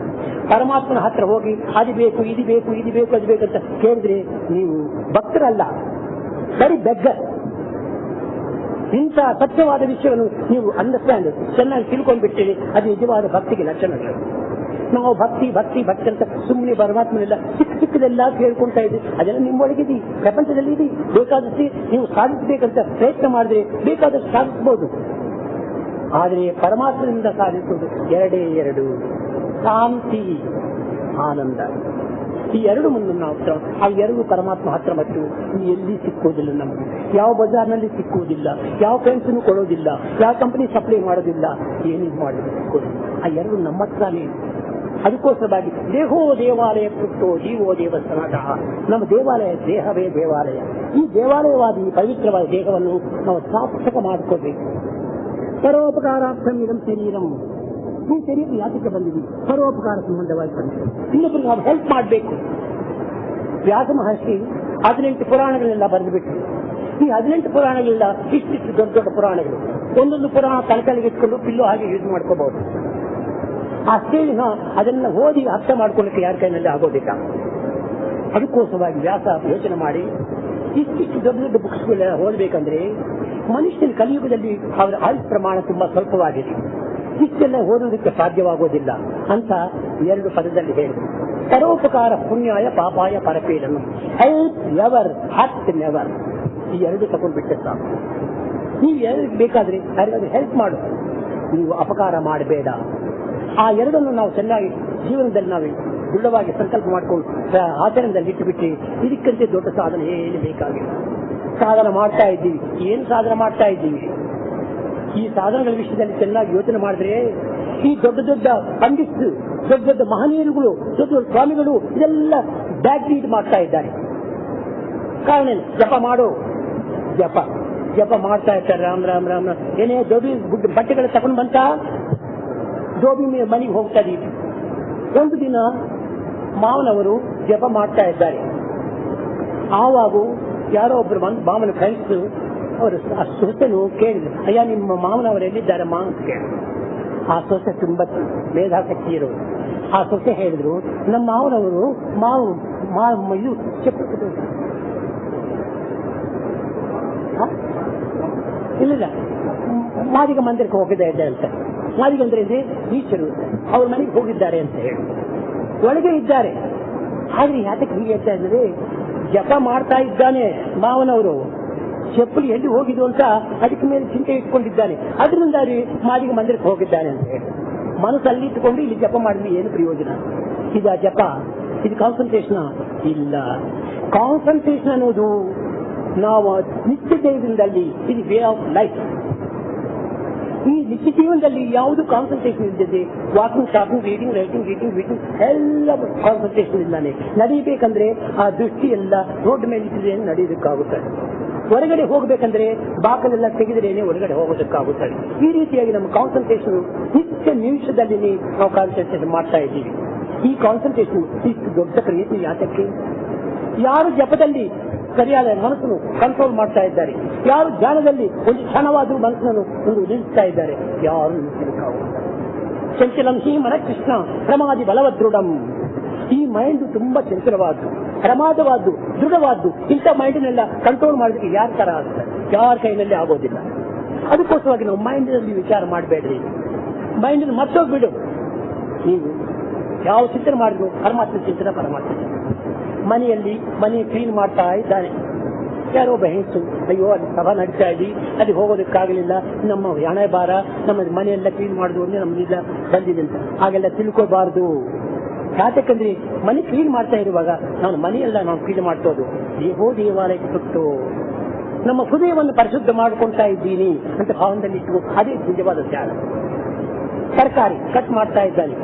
ಪರಮಾತ್ಮನ ಹತ್ರ ಹೋಗಿ ಅದು ಬೇಕು, ಇದು ಬೇಕು, ಇದು ಬೇಕು, ಅದು ಬೇಕಂತ ಕೇಳಿದ್ರೆ ನೀವು ಭಕ್ತರಲ್ಲ, ಬರೀ ಬೆಗ್ಗರ್. ಇಂಥ ಸತ್ಯವಾದ ವಿಷಯವನ್ನು ನೀವು ಅಂಡರ್ಸ್ಟ್ಯಾಂಡ್ ಚೆನ್ನಾಗಿ ತಿಳ್ಕೊಂಡ್ಬಿಟ್ಟಿರಿ, ಅದು ನಿಜವಾದ ಭಕ್ತಿಗೆ ಲಕ್ಷಣಗಳು. ನಾವು ಭಕ್ತಿ ಭಕ್ತಿ ಭಕ್ತಿ ಅಂತ ಸುಮ್ಮನೆ ಪರಮಾತ್ಮನೆಲ್ಲ ಚಿಕ್ಕ ಚಿಕ್ಕದೆಲ್ಲ ಕೇಳ್ಕೊಳ್ತಾ ಇದ್ದೀವಿ. ಅದೆಲ್ಲ ನಿಮ್ಮೊಳಗಿದೆ, ಪ್ರಪಂಚದಲ್ಲಿ ಇದೆ. ಬೇಕಾದಷ್ಟು ನೀವು ಸಾಧಿಸಬೇಕಂತ ಪ್ರಯತ್ನ ಮಾಡಿದ್ರೆ ಬೇಕಾದಷ್ಟು ಸಾಧಿಸಬಹುದು. ಆದರೆ ಪರಮಾತ್ಮನಿಂದ ಸಾಧಿಸುವುದು ಎರಡೇ ಎರಡು, ಶಾಂತಿ, ಆನಂದ. ಈ ಎರಡು ಮುಂದೆ ನಾವು ಆ ಎರಡು ಪರಮಾತ್ಮ ಹತ್ರ ಮತ್ತು ಎಲ್ಲಿ ಸಿಕ್ಕುವುದಿಲ್ಲ. ನಮಗೆ ಯಾವ ಬಜಾರ್ನಲ್ಲಿ ಸಿಕ್ಕುವುದಿಲ್ಲ, ಯಾವ ಫ್ರೆಂಡ್ಸ್ನು ಕೊಡೋದಿಲ್ಲ, ಯಾವ ಕಂಪನಿ ಸಪ್ಲೈ ಮಾಡೋದಿಲ್ಲ, ಏನು ಮಾಡೋದು ಸಿಕ್ಕೋದಿಲ್ಲ. ಆ ಎರಡು ನಮ್ಮ ಹತ್ರನೇ. ಅದಕ್ಕೋಸ್ಕರವಾಗಿ ದೇಹೋ ದೇವಾಲಯ ಕೃತ್ತೋ ಜೀವೋ ದೇವಸ್ಥಾನ. ನಮ್ಮ ದೇವಾಲಯ ದೇಹವೇ ದೇವಾಲಯ. ಈ ದೇವಾಲಯವಾದ ಈ ಪವಿತ್ರವಾದ ದೇಹವನ್ನು ನಾವು ಸಾರ್ಥಕ ಮಾಡಿಕೊಳ್ಬೇಕು. ಪರೋಪಕಾರಾರ್ಥಂ ಇದಂ ಶರೀರಂ. ಈ ಶರೀರ ಯಾತಕ್ಕೆ ಬಂದಿದೆ? ಪರೋಪಕಾರ ಸಂಬಂಧವಾಗಿ ಬಂದಿದೆ. ಇನ್ನೊಬ್ಬರಿಗೆ ನಾವು ಹೆಲ್ಪ್ ಮಾಡಬೇಕು. ವ್ಯಾಸ ಮಹರ್ಷಿ 18 ಪುರಾಣಗಳೆಲ್ಲ ಬರೆದುಬಿಟ್ಟು, ಈ 18 ಪುರಾಣಗಳೆಲ್ಲ ಇಷ್ಟಿಷ್ಟು ದೊಡ್ಡ ದೊಡ್ಡ ಪುರಾಣಗಳು. ಒಂದೊಂದು ಪುರಾಣ ತಲೆಕಾಲಿಗೆ ಇಟ್ಕೊಂಡು ಪಿಲ್ಲು ಹಾಗೆ ಯೂಸ್ ಮಾಡ್ಕೋಬಹುದು. ಅಷ್ಟೇ ಅದನ್ನ ಓದಿ ಅರ್ಥ ಮಾಡ್ಕೊಳ್ಳಿಕ್ಕೆ ಯಾರ ಕೈನಲ್ಲಿ ಆಗೋದಿಲ್ಲ. ಅದಕ್ಕೋಸ್ಕರವಾಗಿ ವ್ಯಾಸ ಯೋಚನೆ ಮಾಡಿ ಇಷ್ಟಿಷ್ಟು ದೊಡ್ಡ ದೊಡ್ಡ ಬುಕ್ಸ್ಗಳೆಲ್ಲ ಓದಬೇಕಂದ್ರೆ ಮನುಷ್ಯನ ಕಲಿಯುಗದಲ್ಲಿ ಅವರ ಆಯುಷ್ ಪ್ರಮಾಣ ತುಂಬಾ ಸ್ವಲ್ಪವಾಗಿದೆ. ಇಷ್ಟೆಲ್ಲ ಓದುವುದಕ್ಕೆ ಸಾಧ್ಯವಾಗೋದಿಲ್ಲ ಅಂತ 2 ಪದದಲ್ಲಿ ಹೇಳಿದರು. ಪರೋಪಕಾರ ಪುಣ್ಯಾಯ ಪಾಪಾಯ ಪರಪೀಡನು. Help ever, hurt never. ಈ 2 ತಗೊಂಡ್ಬಿಟ್ಟೆ ಸಾಕು. ನೀವು ಯಾರಿಗೆ ಬೇಕಾದ್ರೆ ಯಾರಿಗಾದ್ರೂ ಹೆಲ್ಪ್ ಮಾಡು, ನೀವು ಅಪಕಾರ ಮಾಡಬೇಡ. ಆ ಎರಡನ್ನು ನಾವು ಚೆನ್ನಾಗಿ ಜೀವನದಲ್ಲಿ ನಾವು ದೃಢವಾಗಿ ಸಂಕಲ್ಪ ಮಾಡಿಕೊಂಡು ಆಚರಣೆಯಲ್ಲಿ ಇಟ್ಟುಬಿಟ್ಟು ಇದಕ್ಕಂತೆ ದೊಡ್ಡ ಸಾಧನೆ ಏನು ಬೇಕಾಗಿಲ್ಲ. ಸಾಧನೆ ಮಾಡ್ತಾ ಇದ್ದೀವಿ. ಏನು ಸಾಧನೆ ಮಾಡ್ತಾ ಇದ್ದೀವಿ? ಈ ಸಾಧನೆಗಳ ವಿಷಯದಲ್ಲಿ ಚೆನ್ನಾಗಿ ಯೋಚನೆ ಮಾಡಿದ್ರೆ ಈ ದೊಡ್ಡ ದೊಡ್ಡ ಪಂಡಿತರು, ದೊಡ್ಡ ದೊಡ್ಡ ಮಹನೀಯರುಗಳು, ದೊಡ್ಡ ದೊಡ್ಡ ಸ್ವಾಮಿಗಳು ಇದೆಲ್ಲ ಬ್ಯಾಕ್ ಲೀಡ್ ಮಾಡ್ತಾ ಇದ್ದಾರೆ. ಕಾರಣ ಜಪ ಮಾಡೋ, ಜಪ ಜಪ ಮಾಡ್ತಾ ಇರ್ತಾರೆ. ರಾಮ್ ರಾಮ್ ರಾಮ್ ರಾಮ್. ಏನೇ ದೊಡ್ಡ ಬಟ್ಟೆಗಳು ತಗೊಂಡು ಬಂತ ದೋಬಿ ಮನೆಗೆ ಹೋಗ್ತಾ ಇದ್ದೀವಿ. ಒಂದು ದಿನ ಮಾವನವರು ಜಪ ಮಾಡ್ತಾ ಇದ್ದಾರೆ. ಆವಾಗ ಯಾರೋ ಒಬ್ರು ಬಂದು ಮಾವನ ಫ್ರೆಂಡ್ಸ್ ಅವರು ಆ ಸೊಸೆನು ಕೇಳಿದ್ರು, ಅಯ್ಯ ನಿಮ್ಮ ಮಾವನವರು ಎಲ್ಲಿದ್ದಾರಮ್ಮ ಅಂತ ಕೇಳಿ. ಆ ಸೊಸೆ ತುಂಬಾ ಮೇಧಾಸಕ್ತಿ ಇರೋರು. ಆ ಸೊಸೆ ಹೇಳಿದ್ರು, ನಮ್ಮ ಮಾವನವರು ಇದು ಇಲ್ಲ ಮಾದಿಗ ಮಂದಿರಕ್ಕೆ ಹೋಗಿದ್ದೆ ಅಂತ. ಮಾದಿಗ ಅಂದ್ರೆ ಟೀಚರು ಅವ್ರ ಮನೆಗೆ ಹೋಗಿದ್ದಾರೆ ಅಂತ ಹೇಳಿ ಒಳಗೆ ಇದ್ದಾರೆ. ಆದ್ರೆ ಯಾತಕ್ಕೆ ಹೀಗೆ ಹೇಳ್ತಾ ಇದ್ದಾರೆ, ಜಪ ಮಾಡ್ತಾ ಇದ್ದಾನೆ ಮಾವನವರು, ಚಪ್ಪಲಿ ಎಲ್ಲಿ ಹೋಗಿದ್ದು ಅಂತ ಅದಕ್ಕೆ ಮೇಲೆ ಚಿಂತೆ ಇಟ್ಕೊಂಡಿದ್ದಾನೆ. ಅದರಿಂದ ಮಾದಿಗ ಮಂದಿರಕ್ಕೆ ಹೋಗಿದ್ದಾನೆ ಅಂತ ಹೇಳಿ ಮನಸ್ಸಲ್ಲಿ ಇಟ್ಟುಕೊಂಡು ಇಲ್ಲಿ ಜಪ ಮಾಡಿದ್ವಿ ಏನು ಪ್ರಯೋಜನ? ಇದು ಜಪ, ಇದು ಕಾನ್ಸಂಟ್ರೇಷನ್ ಇಲ್ಲ. ಕಾನ್ಸಂಟ್ರೇಷನ್ ಅನ್ನೋದು ನಾವು ನಿತ್ಯ ಜೀವನದಲ್ಲಿ ಇದು ವೇ ಆಫ್ ಲೈಫ್. ಈ ನಿತ್ಯ ಜೀವನದಲ್ಲಿ ಯಾವುದು ಕಾನ್ಸಂಟ್ರೇಷನ್ ಇಲ್ಲದೆ ವಾಕಿಂಗ್, ಶಾಪಿಂಗ್, ರೀಡಿಂಗ್, ರೈಟಿಂಗ್ ಎಲ್ಲ ಕಾನ್ಸಂಟ್ರೇಷನ್ ಇಲ್ಲಾನೆ. ನಡೀಬೇಕಂದ್ರೆ ಆ ದೃಷ್ಟಿ ಎಲ್ಲ ರೋಡ್ ಮೇಲೆ ಇಟ್ಟಿದ್ರೆ ನಡೆಯೋದಕ್ಕಾಗುತ್ತದೆ. ಹೊರಗಡೆ ಹೋಗ್ಬೇಕಂದ್ರೆ ಬಾಕಲೆಲ್ಲ ತೆಗೆದ್ರೇನೆ ಹೊರಗಡೆ ಹೋಗೋದಕ್ಕಾಗುತ್ತದೆ. ಈ ರೀತಿಯಾಗಿ ನಮ್ಮ ಕಾನ್ಸಂಟ್ರೇಷನ್ ನಿತ್ಯ ನಿಮಿಷದಲ್ಲಿ ನಾವು ಕಾನ್ಸಂಟ್ರೇಷನ್ ಮಾಡ್ತಾ ಇದ್ದೀವಿ. ಈ ಕಾನ್ಸಂಟ್ರೇಷನ್ ಇಷ್ಟು ದೊಡ್ಡ ಪ್ರಯತ್ನ ಯಾತಕ್ಕೆ? ಯಾರು ಜಪದಲ್ಲಿ ಸರಿಯಾದ ಮನಸ್ಸನ್ನು ಕಂಟ್ರೋಲ್ ಮಾಡ್ತಾ ಇದ್ದಾರೆ, ಯಾರು ಧ್ಯಾನದಲ್ಲಿ ಒಂದು ಕ್ಷಣವಾದರೂ ಮನಸ್ಸನ್ನು ಒಂದು ನಿಲ್ಲಿಸ್ತಾ ಇದ್ದಾರೆ, ಯಾರು ನಿಲ್ಲಿಸಲಿಕ್ಕಾಗುತ್ತಾರೆ. ಚಂಚಲಂ ಹಿ ಮನ ಕೃಷ್ಣ ಪ್ರಮಾದಿ ಬಲವದೃಢಂ. ಈ ಮೈಂಡ್ ತುಂಬಾ ಚಂಚಲವಾದ್ದು, ಪ್ರಮಾದವಾದ್ದು, ದೃಢವಾದ್ದು. ಇಂಥ ಮೈಂಡ್ನೆಲ್ಲ ಕಂಟ್ರೋಲ್ ಮಾಡೋದಕ್ಕೆ ಯಾರ ತರ ಆಗುತ್ತೆ? ಯಾರ ಕೈನಲ್ಲಿ ಆಗೋದಿಲ್ಲ. ಅದಕ್ಕೋಸ್ಕರವಾಗಿ ನಾವು ಮೈಂಡ್ನಲ್ಲಿ ವಿಚಾರ ಮಾಡಬೇಡ್ರಿ. ಮೈಂಡ್ ಮತ್ತೋಗ್ಬಿಡು. ನೀವು ಯಾವ ಚಿಂತನೆ ಮಾಡಿದ್ರು ಪರಮಾತ್ಮ ಚಿಂತನೆ, ಪರಮಾತ್ಮ ಮನೆಯಲ್ಲಿ ಮನೆ ಕ್ಲೀನ್ ಮಾಡ್ತಾ ಇದ್ದಾನೆ. ಯಾರೋ ಒಬ್ಬ ಹೆಂಗಸು, ಅಯ್ಯೋ ಅಲ್ಲಿ ಸಭಾ ನಡೀತಾ ಇದ್ವಿ, ಅಲ್ಲಿ ಹೋಗೋದಕ್ಕಾಗಲಿಲ್ಲ, ನಮ್ಮ ಹಣೆ ಭಾರ, ನಮ್ಮ ಮನೆಯೆಲ್ಲ ಕ್ಲೀನ್ ಮಾಡುದು ಅಂದ್ರೆ ನಮ್ಮಿಂದ ಬಂದಿದೆ ಅಂತ ಹಾಗೆಲ್ಲ ತಿಳ್ಕೋಬಾರ್ದು. ಯಾತಕ್ಕಂದ್ರೆ ಮನೆ ಕ್ಲೀನ್ ಮಾಡ್ತಾ ಇರುವಾಗ ನಾನು ಮನೆಯೆಲ್ಲ ನಾವು ಕ್ಲೀನ್ ಮಾಡ್ತೋದು ದೇವಾಲಯಕ್ಕೆ ಕೊಟ್ಟು ನಮ್ಮ ಹೃದಯವನ್ನು ಪರಿಶುದ್ಧ ಮಾಡ್ಕೊಳ್ತಾ ಇದ್ದೀನಿ ಅಂತ ಭಾವನದಲ್ಲಿ ಇಟ್ಟು ಅದೇ ನಿಜವಾದ ತ್ಯಾಗ. ತರಕಾರಿ ಕಟ್ ಮಾಡ್ತಾ ಇದ್ದಾನೆ,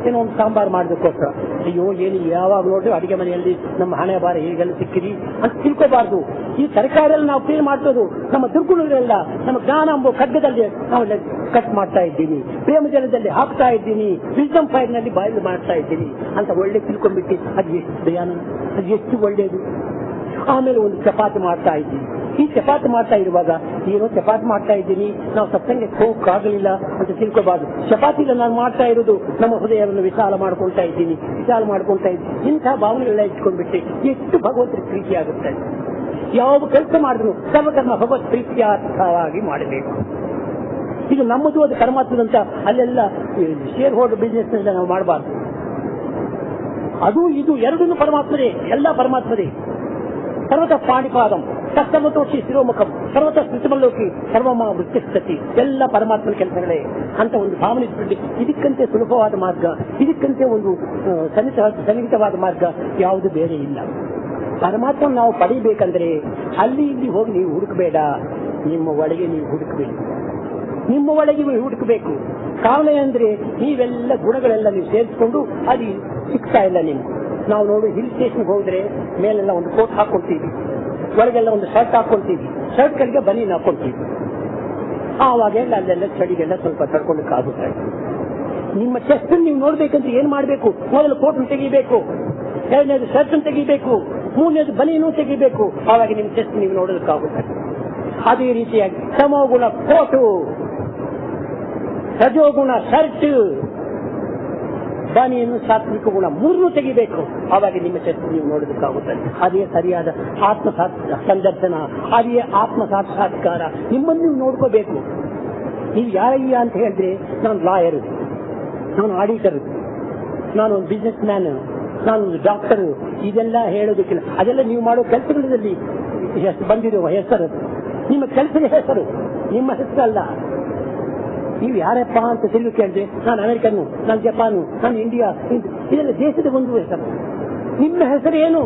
ಏನೋ ಒಂದು ಸಾಂಬಾರು ಮಾಡೋದಕ್ಕೋಸ್ಕರ, ಅಯ್ಯೋ ಏನು ಯಾವಾಗ ನೋಡ್ರಿ ಅಡಿಗೆ ಮನೆಯಲ್ಲಿ ನಮ್ಮ ಹಣೆ ಬಾರ ಹೀಗೆಲ್ಲ ಸಿಕ್ಕಿರಿ ಅಂತ ತಿಳ್ಕೋಬಾರ್ದು. ಈ ತರಕಾರಿಯಲ್ಲಿ ನಾವು ಕ್ಲೀನ್ ಮಾಡ್ತೋದು ನಮ್ಮ ದುರ್ಗುಣಗಳೆಲ್ಲ ನಮ್ಮ ಜ್ಞಾನ ಎಂಬ ಖಡ್ಗದಲ್ಲಿ ನಾವೆಲ್ಲ ಕಟ್ ಮಾಡ್ತಾ ಇದ್ದೀನಿ, ಪ್ರೇಮ ಜಲದಲ್ಲಿ ಹಾಕ್ತಾ ಇದ್ದೀನಿ, ವಿಸ್ಡಮ್ ಫೈರ್ ನಲ್ಲಿ ಬಾಯ್ಲ್ ಮಾಡ್ತಾ ಇದ್ದೀನಿ ಅಂತ ಒಳ್ಳೆ ತಿಳ್ಕೊಂಡ್ಬಿಟ್ಟು ಅದು ಎಷ್ಟು ಧ್ಯಾನ, ಅದು ಎಷ್ಟು ಒಳ್ಳೆಯದು. ಆಮೇಲೆ ಒಂದು ಚಪಾತಿ ಮಾಡ್ತಾ ಇದ್ದೀನಿ. ಈ ಚಪಾತಿ ಮಾಡ್ತಾ ಇರುವಾಗ ಏನೋ ಚಪಾತಿ ಮಾಡ್ತಾ ಇದ್ದೀನಿ, ನಾವು ಸತ್ಸಂಗಕ್ಕೆ ಹೋಗಕ್ಕಾಗಲಿಲ್ಲ ಅಂತ ತಿಳ್ಕೋಬಾರ್ದು. ಚಪಾತಿನ ನಾನು ಮಾಡ್ತಾ ಇರೋದು ನಮ್ಮ ಹೃದಯವನ್ನು ವಿಶಾಲ ಮಾಡ್ಕೊಳ್ತಾ ಇದ್ದೀನಿ. ಇಂತಹ ಭಾವನೆಗಳೆಲ್ಲ ಇಟ್ಕೊಂಡ್ಬಿಟ್ಟು ಎಷ್ಟು ಭಗವಂತನ ಪ್ರೀತಿ ಆಗುತ್ತೆ. ಯಾವ ಕೆಲಸ ಮಾಡಿದ್ರು ಸರ್ವಕರ್ಮ ಭಗವತ್ ಪ್ರೀತಿಯಾರ್ಥವಾಗಿ ಮಾಡಬೇಕು. ಇದು ನಮ್ಮದು, ಅದು ಪರಮಾತ್ಮದಂತ ಅಲ್ಲೆಲ್ಲ ಶೇರ್ ಹೋಲ್ಡರ್ ಬಿಸ್ನೆಸ್ ನಾವು ಮಾಡಬಾರ್ದು. ಅದು ಇದು ಎರಡನ್ನೂ ಪರಮಾತ್ಮದೇ, ಎಲ್ಲ ಪರಮಾತ್ಮದೇ. ಸರ್ವತ ಪಾಣಿಪಾದಂ ಸರ್ವತೋಷಿ ಶಿರೋಮುಖಂ ಸರ್ವತ ಸ್ಥಿತಿಮಲ್ಲೋಕಿ ಸರ್ವಮ ವೃತ್ತಿಸ್ತತಿ, ಎಲ್ಲ ಪರಮಾತ್ಮನ ಕೆಲಸಗಳೇ ಅಂತ ಒಂದು ಭಾವನೆ ಇಟ್ಬಿಟ್ಟು ಇದಕ್ಕಂತೆ ಸುಲಭವಾದ ಮಾರ್ಗ, ಇದಕ್ಕಂತೆ ಒಂದು ಸನ್ನಿಹಿತವಾದ ಮಾರ್ಗ ಯಾವುದು ಬೇರೆ ಇಲ್ಲ. ಪರಮಾತ್ಮ ನಾವು ಪಡಿಬೇಕಂದ್ರೆ ಅಲ್ಲಿ ಇಲ್ಲಿ ಹೋಗಿ ನೀವು ಹುಡುಕಬೇಡ, ನಿಮ್ಮ ಒಳಗೆ ನೀವು ಹುಡುಕಬೇಕು. ನಿಮ್ಮ ಒಳಗೆ ನೀವು ಹುಡುಕಬೇಕು. ಕಾರಣ ಅಂದ್ರೆ ನೀವೆಲ್ಲ ಗುಣಗಳೆಲ್ಲ ನೀವು ಸೇರಿಸಿಕೊಂಡು ಅದು ಸಿಗ್ತಾ ಇಲ್ಲ ನಿಮ್ಗೆ. ನಾವು ನೋಡಿ ಹಿಲ್ ಸ್ಟೇಷನ್ಗೆ ಹೋದ್ರೆ ಮೇಲೆಲ್ಲ ಒಂದು ಕೋಟ್ ಹಾಕೊಳ್ತೀವಿ, ಒಳಗೆಲ್ಲ ಒಂದು ಶರ್ಟ್ ಹಾಕೊಳ್ತೀವಿ, ಶರ್ಟ್ ಕಡೆಗೆ ಬನೀನ್ ಹಾಕೊಳ್ತೀವಿ. ಆವಾಗೆಲ್ಲ ಅಲ್ಲೆಲ್ಲ ಚಳಿಗೆಲ್ಲ ಸ್ವಲ್ಪ ತಡ್ಕೊಳ್ಳಕ್ಕಾಗುತ್ತೆ. ನಿಮ್ಮ ಚೆಸ್ಟ್ ನೀವು ನೋಡ್ಬೇಕಂದ್ರೆ ಏನ್ ಮಾಡ್ಬೇಕು? ಮೊದಲು ಕೋಟ್ ತೆಗಿಬೇಕು, ಎರಡನೇದು ಶರ್ಟ್ ತೆಗಿಬೇಕು, ಮೂರನೇದು ಬನೀನು ತೆಗಿಬೇಕು. ಆವಾಗ ನಿಮ್ ಚೆಸ್ಟ್ ನೀವು ನೋಡೋದಕ್ಕಾಗುತ್ತೆ. ಅದೇ ರೀತಿಯಾಗಿ ಸಮೋಗುಣ ಕೋಟು, ರಜೋಗುಣ ಶರ್ಟ್, ಬನಿಯನ್ನು ಸಾತ್ವಿಕ ಗುಣ ಮೂರನ್ನು ತೆಗಿಬೇಕು. ಆವಾಗ ನಿಮ್ಮ ಚೆಸ್ಟ್ ನೀವು ನೋಡೋದಕ್ಕಾಗುತ್ತದೆ. ಅದೇ ಸರಿಯಾದ ಆತ್ಮ ಸಂದರ್ಶನ, ಅದೇ ಆತ್ಮ ಸಾಕ್ಷಾತ್ಕಾರ. ನಿಮ್ಮನ್ನು ನೀವು ನೋಡ್ಕೋಬೇಕು. ನೀವು ಯಾರಯ್ಯ ಅಂತ ಹೇಳಿದ್ರೆ ನಾನು ಲಾಯರು, ನಾನು ಆಡಿಟರು, ನಾನು ಒಂದು ಬಿಸ್ನೆಸ್ ಮ್ಯಾನ್, ನಾನು ಒಂದು ಡಾಕ್ಟರು, ಇದೆಲ್ಲ ಹೇಳೋದಕ್ಕಿಲ್ಲ. ಅದೆಲ್ಲ ನೀವು ಮಾಡೋ ಕೆಲಸಗಳಲ್ಲಿ ಬಂದಿರುವ ಹೆಸರು, ನಿಮ್ಮ ಕೆಲಸದ ಹೆಸರು, ನಿಮ್ಮ ಹೆಸರಲ್ಲ. ನೀವು ಯಾರಪ್ಪ ಅಂತ ತಿರುಗಿ ಕೇಳಿದ್ರೆ ನಾನು ಅಮೆರಿಕನ್ನು, ನಾನು ಜಪಾನು, ನಾನು ಇಂಡಿಯಾ, ಇದೆಲ್ಲ ದೇಶದ ಒಂದು ಹೆಸರು. ನಿಮ್ಮ ಹೆಸರು ಏನು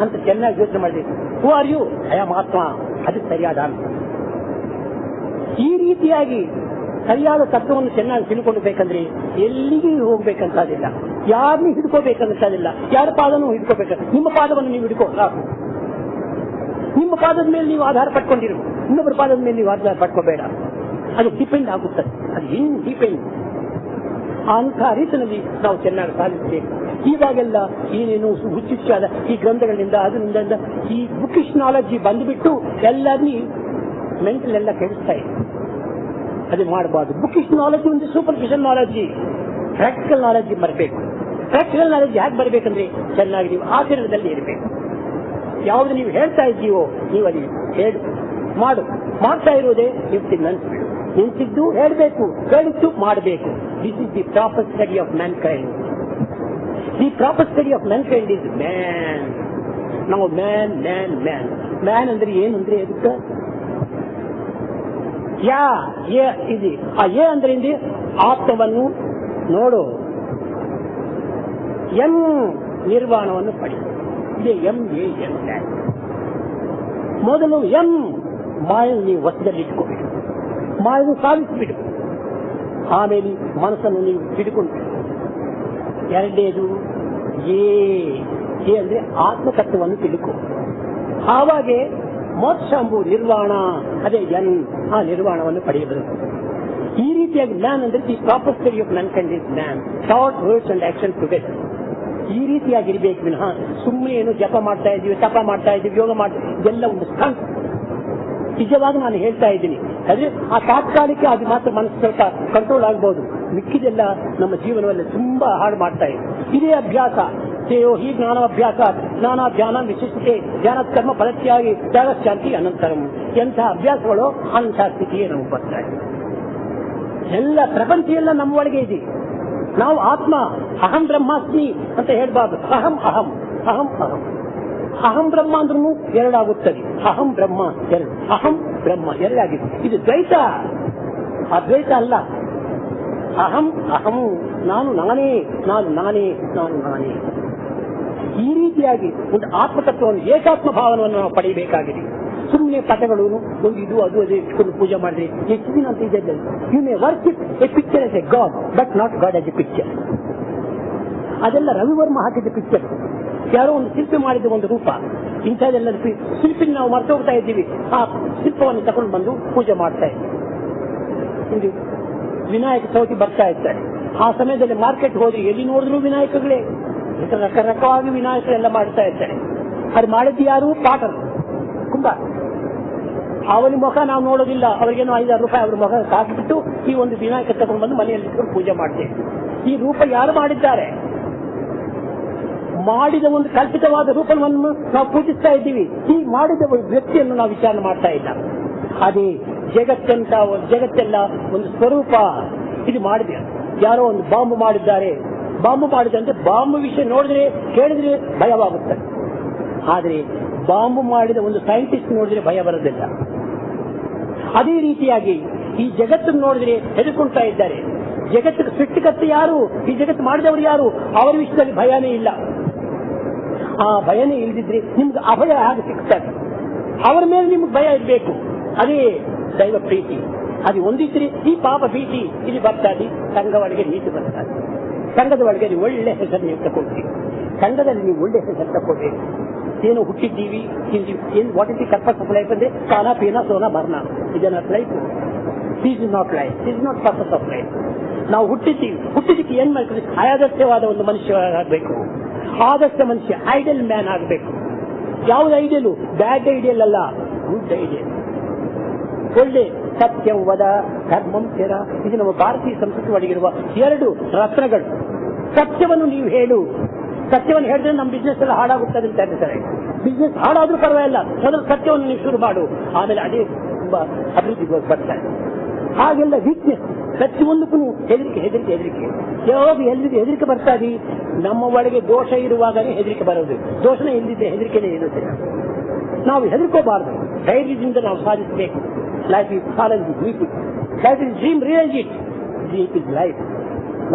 ಅಂತ ಚೆನ್ನಾಗಿ ಯೋಚನೆ ಮಾಡಬೇಕು. Who are you? I am ಆತ್ಮ. ಅದು ಸರಿಯಾದ ಅರ್ಥ. ಈ ರೀತಿಯಾಗಿ ಸರಿಯಾದ ತತ್ವವನ್ನು ಚೆನ್ನಾಗಿ ತಿಳ್ಕೊಳ್ಬೇಕಂದ್ರೆ ಎಲ್ಲಿಗೆ ಹೋಗ್ಬೇಕಂತಾದಿಲ್ಲ, ಯಾರನ್ನೂ ಹಿಡ್ಕೋಬೇಕಂತಾದಿಲ್ಲ, ಯಾರ ಪಾದನೂ ಹಿಡ್ಕೋಬೇಕ. ನಿಮ್ಮ ಪಾದವನ್ನು ನೀವು ಹಿಡ್ಕೋ ಸಾಕು. ನಿಮ್ಮ ಪಾದದ ಮೇಲೆ ನೀವು ಆಧಾರ ಪಡ್ಕೊಂಡಿರು, ಇನ್ನೊಬ್ಬರ ಪಾದದ ಮೇಲೆ ನೀವು ಆಧಾರ ಪಡ್ಕೋಬೇಡ. ಅದು ಡಿಪೆಂಡ್ ಆಗುತ್ತದೆ. ಅದು ಇನ್ ಡಿಪೆಂಡ್ ಅಂತ ರೀತಿಯಲ್ಲಿ ನಾವು ಚೆನ್ನಾಗಿ ಸಾಧಿಸಬೇಕು. ಇವಾಗೆಲ್ಲ ಏನೇನು ಹುಚ್ಚುಚ್ಚಾದ ಈ ಗ್ರಂಥಗಳಿಂದ ಅದರಿಂದ ಈ ಬುಕ್ಕಿಶ್ ನಾಲೆಜ್ ಬಂದುಬಿಟ್ಟು ಎಲ್ಲರನ್ನೂ ಮೆಂಟಲ್ ಎಲ್ಲ ಕೆಡಿಸ್ತಾ ಇದೆ. ಅದು ಮಾಡಬಾರ್ದು. ಬುಕ್ಕಿಶ್ ನಾಲೆಜ್ ಒಂದು ಸೂಪರ್ಫಿಷಿಯಲ್ ನಾಲೆಜ್. ಪ್ರಾಕ್ಟಿಕಲ್ ನಾಲೆಜ್ ಬರಬೇಕು. ಪ್ರಾಕ್ಟಿಕಲ್ ನಾಲೆಜ್ ಹೇಗೆ ಬರಬೇಕಂದ್ರೆ ಚೆನ್ನಾಗಿ ನೀವು ಆಚರಣೆದಲ್ಲಿ ಇರಬೇಕು. ಯಾವುದು ನೀವು ಹೇಳ್ತಾ ಇದ್ದೀವೋ ನೀವು ಅಲ್ಲಿ ಹೇಳು, ಮಾಡು. ಮಾಡ್ತಾ ಇರೋದೇ ನಿಂತಿದ್ದು ನೆನ್ಸ್ಬಿಡು. ನಿಂತಿದ್ದು ಹೇಳಬೇಕು, ಹೇಳಿದ್ದು ಮಾಡಬೇಕು. This is the proper study of man kind. The proper study of man kind is man. ನಾವು ಮ್ಯಾನ್ ಮ್ಯಾನ್ ಮ್ಯಾನ್ ಮ್ಯಾನ್ ಅಂದ್ರೆ ಏನು ಅಂದ್ರೆ ಅದಕ್ಕೆ ಇದೆ. ಆ ಎ ಅಂದ್ರೆ ಆತ್ಮವನ್ನು ನೋಡು, ಎಂ ನಿರ್ವಾಣವನ್ನು ಪಡಿ. ಇದೇ ಎಂ ಎ ಎಂ. ಮೊದಲು ಎಂ ಮಾಯನ್ನು ನೀವು ವಶದಲ್ಲಿ ಇಟ್ಕೋಬೇಕು, ಮಾಯನ್ನು ಸಾಧಿಸಿಬಿಡು. ಆಮೇಲೆ ಮನಸ್ಸನ್ನು ನೀವು ಹಿಡ್ಕೊಂಡು ಎರಡನೇದು ಎ ಅಂದ್ರೆ ಆತ್ಮತತ್ವವನ್ನು ತಿಳ್ಕೊ. ಆವಾಗೆ ಮೋಕ್ಷ ಎಂಬು ನಿರ್ವಾಣ, ಅದೇ ಎನ್, ಆ ನಿರ್ವಾಣವನ್ನು ಪಡೆಯಬಹುದು. ಈ ರೀತಿಯಾಗಿ ಮ್ಯಾನ್ ಅಂದ್ರೆ the proper study of man kind is man, thought words and action together. ಈ ರೀತಿಯಾಗಿರ್ಬೇಕು ವಿನಃ ಸುಮ್ಮನೆ ಏನು ಜಪ ಮಾಡ್ತಾ ಇದ್ದೀವಿ, ತಪ ಮಾಡ್ತಾ ಇದ್ದೀವಿ, ಯೋಗ ಮಾಡ್ತೀವಿ, ಇದೆಲ್ಲ ಒಂದು ಸ್ಟಂಟ್. ನಿಜವಾಗಿ ನಾನು ಹೇಳ್ತಾ ಇದ್ದೀನಿ. ಆದ್ರೆ ಆ ತಾತ್ಕಾಲಿಕ ಅದು ಮಾತ್ರ ಮನಸ್ಸು ಸ್ವಲ್ಪ ಕಂಟ್ರೋಲ್ ಆಗಬಹುದು, ಮಿಕ್ಕಿದೆಲ್ಲ ನಮ್ಮ ಜೀವನದಲ್ಲಿ ತುಂಬಾ ಹಾಳು ಮಾಡ್ತಾ ಇದೆ. ಇದೇ ಅಭ್ಯಾಸ ಹೀ ಜ್ಞಾನಾಭ್ಯಾಸ ಜ್ಞಾನ ಧ್ಯಾನ ವಿಶಿಷ್ಟತೆ ಧ್ಯಾನ ಕರ್ಮ ಫಲತ್ಯಾಗಿ ತ್ಯಾಗಶಾಂತಿ ಅನಂತರಂ. ಎಂಥ ಅಭ್ಯಾಸಗಳು ಅಂಥ ಸ್ಥಿತಿಯೇ ನಮಗೆ ಬರ್ತಾ ಇದೆ. ಎಲ್ಲ ಪ್ರಪಂಚ ಎಲ್ಲ ನಮ್ಮ ಒಳಗೆ ಇದೆ. ನಾವು ಆತ್ಮ ಅಹಂ ಬ್ರಹ್ಮಾಸ್ಮಿ ಅಂತ ಹೇಳ್ಬಾರ್ದು. ಅಹಂ ಅಹಂ ಅಹಂ ಅಹಂ ಅಹಂ ಬ್ರಹ್ಮ ಅಂದ್ರೂ ಎರಡಾಗುತ್ತದೆ. ಅಹಂ ಬ್ರಹ್ಮ ಎರಡು, ಅಹಂ ಬ್ರಹ್ಮ ಎರಡಾಗಿದೆ. ಇದು ದ್ವೈತ, ಅದ್ವೈತ ಅಲ್ಲ. ಅಹಂ ಅಹಂ ನಾನು ನಾನೇ, ನಾನು ನಾನೇ, ನಾನು ನಾನೇ. ಈ ರೀತಿಯಾಗಿ ಒಂದು ಆತ್ಮತತ್ವವನ್ನು ಏಕಾತ್ಮ ಭಾವನವನ್ನು ನಾವು ಪಡೆಯಬೇಕಾಗಿದೆ. ಸುಮ್ಮನೆ ಪಟಗಳು ಒಂದು ಇದು ಅದು ಅದೇ ಇಟ್ಕೊಂಡು ಪೂಜೆ ಮಾಡಿದ್ರೆ ಎಷ್ಟು ದಿನ ಅಂತ ಇದೆ. You may worship a picture as a god but not god as a picture. ಅದೆಲ್ಲ ರವಿವರ್ಮ ಹಾಕಿದ ಪಿಕ್ಚರ್. ಯಾರೋ ಒಂದು ಶಿಲ್ಪಿ ಮಾಡಿದ ಒಂದು ರೂಪ. ಇಂಥದೆಲ್ಲ ಶಿಲ್ಪಿನ ನಾವು ಮರ್ತು ಹೋಗ್ತಾ ಇದ್ದೀವಿ. ಆ ಶಿಲ್ಪವನ್ನು ತಗೊಂಡು ಬಂದು ಪೂಜೆ ಮಾಡ್ತಾ ಇದ್ದೀವಿ. ವಿನಾಯಕ ಚೌತಿ ಬರ್ತಾ ಇರ್ತಾರೆ. ಆ ಸಮಯದಲ್ಲಿ ಮಾರ್ಕೆಟ್ ಹೋದ್ರೆ ಎಲ್ಲಿ ನೋಡಿದ್ರು ವಿನಾಯಕಗಳೇ, ರಕರಕವಾಗಿ ವಿನಾಯಕರೆಲ್ಲ ಮಾಡ್ತಾ ಇರ್ತಾರೆ. ಅದು ಮಾಡಿದ್ದು ಯಾರು? ಪಾಟರು, ಕುಂಬ. ಅವನ ಮುಖ ನಾವು ನೋಡೋದಿಲ್ಲ. ಅವರಿಗೇನು 5,000 ರೂಪಾಯಿ ಅವ್ರ ಮುಖ ಹಾಕಿಬಿಟ್ಟು ಈ ಒಂದು ವಿನಾಯಕ ತಗೊಂಡು ಬಂದು ಮನೆಯಲ್ಲಿ ಪೂಜೆ ಮಾಡ್ತೇವೆ. ಈ ರೂಪ ಯಾರು ಮಾಡಿದ್ದಾರೆ? ಮಾಡಿದ ಒಂದು ಕಲ್ಪಿತವಾದ ರೂಪವನ್ನು ನಾವು ಪೂಜಿಸ್ತಾ ಇದ್ದೀವಿ. ಈ ಮಾಡಿದ ವ್ಯಕ್ತಿಯನ್ನು ನಾವು ವಿಚಾರಣೆ ಮಾಡ್ತಾ ಇಲ್ಲ. ಅದೇ ಜಗತ್ತೆಲ್ಲ ಒಂದು ಸ್ವರೂಪ. ಇದು ಮಾಡಿದೆ ಯಾರೋ ಒಂದು ಬಾಂಬು ಮಾಡಿದ್ದಾರೆ. ಬಾಂಬು ಮಾಡಿದಂತೆ ಬಾಂಬು ವಿಷಯ ನೋಡಿದ್ರೆ ಕೇಳಿದ್ರೆ ಭಯವಾಗುತ್ತದೆ. ಆದರೆ ಬಾಂಬು ಮಾಡಿದ ಒಂದು ಸೈಂಟಿಸ್ಟ್ ನೋಡಿದ್ರೆ ಭಯ ಬರೋದಿಲ್ಲ. ಅದೇ ರೀತಿಯಾಗಿ ಈ ಜಗತ್ತನ್ನು ನೋಡಿದ್ರೆ ಹೆದರ್ಕೊಳ್ತಾ ಇದ್ದಾರೆ. ಜಗತ್ತಿಗೆ ಸೃಷ್ಟಿಕರ್ತ ಯಾರು? ಈ ಜಗತ್ತು ಮಾಡಿದವರು ಯಾರು? ಅವರ ವಿಷಯದಲ್ಲಿ ಭಯನೇ ಇಲ್ಲ. ಆ ಭಯನೇ ಇಲ್ಲದಿದ್ರೆ ನಿಮ್ಗೆ ಅಭಯ ಹಾಗೆ ಸಿಗ್ತದೆ. ಅವರ ಮೇಲೆ ನಿಮ್ಗೆ ಭಯ ಇರಬೇಕು. ಅದೇ ದೈವ ಪ್ರೀತಿ. ಅದು ಒಂದಿದ್ರೆ ಈ ಪಾಪ ಭೀತಿ ಇಲ್ಲಿ ಬರ್ತಾದೆ. ಸಂಘ ಒಳಗೆ ನೀತಿ ಬರ್ತಾರೆ. ಸಂಘದ ಒಳಗೆ ನೀವು ಒಳ್ಳೆ ಹೆಸರು ನೀವು ತಗೊಳ್ತೀವಿ. ಸಂಘದಲ್ಲಿ ನೀವು ಒಳ್ಳೆ ಹೆಸರು ತಗೊಳ್ಬೇಕು. ಏನು ಹುಟ್ಟಿದ್ದೀವಿ, what is the purpose of life ಅಂದ್ರೆ ಕಾನ ಪೀನ ಸೋನ ಮರಣ. ಇದನ್ನ life. This is not life, this is not purpose of life. ನಾವು ಹುಟ್ಟಿದ್ದಕ್ಕೆ ಏನ್ ಮಾಡ್ತೀವಿ? ಆದರ್ಶವಾದ ಒಂದು ಮನುಷ್ಯ ಆಗಬೇಕು. ಆದರ್ಶ ಮನುಷ್ಯ ಐಡಿಯಲ್ ಮ್ಯಾನ್ ಆಗಬೇಕು. ಯಾವ್ದು ಐಡಿಯಲು? ಬ್ಯಾಡ್ ಐಡಿಯಲ್ ಅಲ್ಲ, ಗುಡ್ ಐಡಿಯಲ್. ಒಳ್ಳೆ ಸತ್ಯಂ ವದ ಧರ್ಮಂ ಚರ. ಇದು ನಮ್ಮ ಭಾರತೀಯ ಸಂಸ್ಕೃತಿ ಒಳಗಿರುವ 2 ರತ್ನಗಳು. ಸತ್ಯವನ್ನು ನೀವು ಹೇಳು. ಸತ್ಯವನ್ನು ಹೇಳಿದ್ರೆ ನಮ್ಮ ಬಿಸ್ನೆಸ್ ಎಲ್ಲ ಹಾಳಾಗುತ್ತದೆ ಅಂತ ಹೇಳ್ತಾರೆ. ಬಿಸ್ನೆಸ್ ಹಾಳಾದ್ರೂ ಪರವಾಗಿಲ್ಲ, ಮೊದಲು ಸತ್ಯವನ್ನು ನೀವು ಶುರು ಮಾಡು, ಆಮೇಲೆ ಅದೇ ತುಂಬಾ ಅಭಿವೃದ್ಧಿ ಬರ್ತಾರೆ. ಹಾಗೆಲ್ಲ ವೀಕ್ನೆಸ್ ಪ್ರತಿಯೊಂದಕ್ಕೂ ಹೆದರಿಕೆ. ಯಾವಾಗ ಹೆದರಿಕೆ ಬರ್ತಾದೆ? ನಮ್ಮ ಒಳಗೆ ದೋಷ ಇರುವಾಗಲೇ ಹೆದರಿಕೆ ಬರೋದು. ದೋಷನೇ ಇಲ್ಲದಿದ್ದರೆ ಹೆದರಿಕೆನೇ ಇರುತ್ತೆ. ನಾವು ಹೆದರ್ಕೋಬಾರದು. ಧೈರ್ಯದಿಂದ ನಾವು ಸಾಧಿಸಬೇಕು. Life is challenge, life is dream, realise it. Dream is life,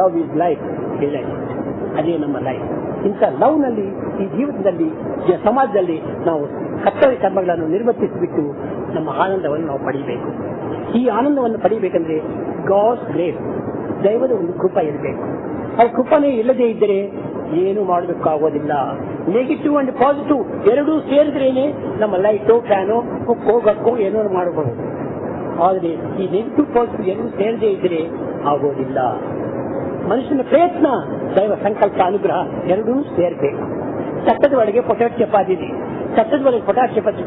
love is life, realise it. ಅದೇ ನಮ್ಮ ಲೈಫ್. ಇಂಥ ಲವ್ ನಲ್ಲಿ, ಈ ಜೀವನದಲ್ಲಿ, ಈ ಸಮಾಜದಲ್ಲಿ ನಾವು ಕರ್ತವ್ಯ ಕರ್ಮಗಳನ್ನು ನಿರ್ವರ್ತಿಸಿಬಿಟ್ಟು ನಮ್ಮ ಆನಂದವನ್ನು ನಾವು ಪಡೆಯಬೇಕು. ಈ ಆನಂದವನ್ನು ಪಡೆಯಬೇಕಂದ್ರೆ ಗಾಡ್ಸ್ ಗ್ರೇಸ್, ದೈವದ ಒಂದು ಕೃಪೆ ಇರಬೇಕು. ಆ ಕೃಪಣೆ ಇಲ್ಲದೆ ಇದ್ದರೆ ಏನು ಮಾಡಬೇಕಾಗೋದಿಲ್ಲ. ನೆಗೆಟಿವ್ ಅಂಡ್ ಪಾಸಿಟಿವ್ ಎರಡೂ ಸೇರಿದ್ರೇನೆ ನಮ್ಮ ಲೈಟು, ಫ್ಯಾನು, ಕುಕ್ಕೋ ಗಕ್ಕೋ ಏನೋ ಮಾಡಬಹುದು. ಆದರೆ ಈ ನೆಗೆಟಿವ್ ಪಾಸಿಟಿವ್ ಎರಡೂ ಸೇರದೇ ಇದ್ರೆ ಆಗೋದಿಲ್ಲ. ಮನುಷ್ಯನ ಪ್ರಯತ್ನ, ದೈವ ಸಂಕಲ್ಪ, ಅನುಗ್ರಹ ಎರಡೂ ಸೇರ್ಬೇಕು. ಚಟ್ಟದ ಒಳಗೆ ಪೊಟ್ಯಾಟೊ ಚಪಾತಿ ಇದೆ. ಚಟ್ಟದ ಒಳಗೆ ಪೊಟ್ಯಾಟೊ ಚಪಾತಿ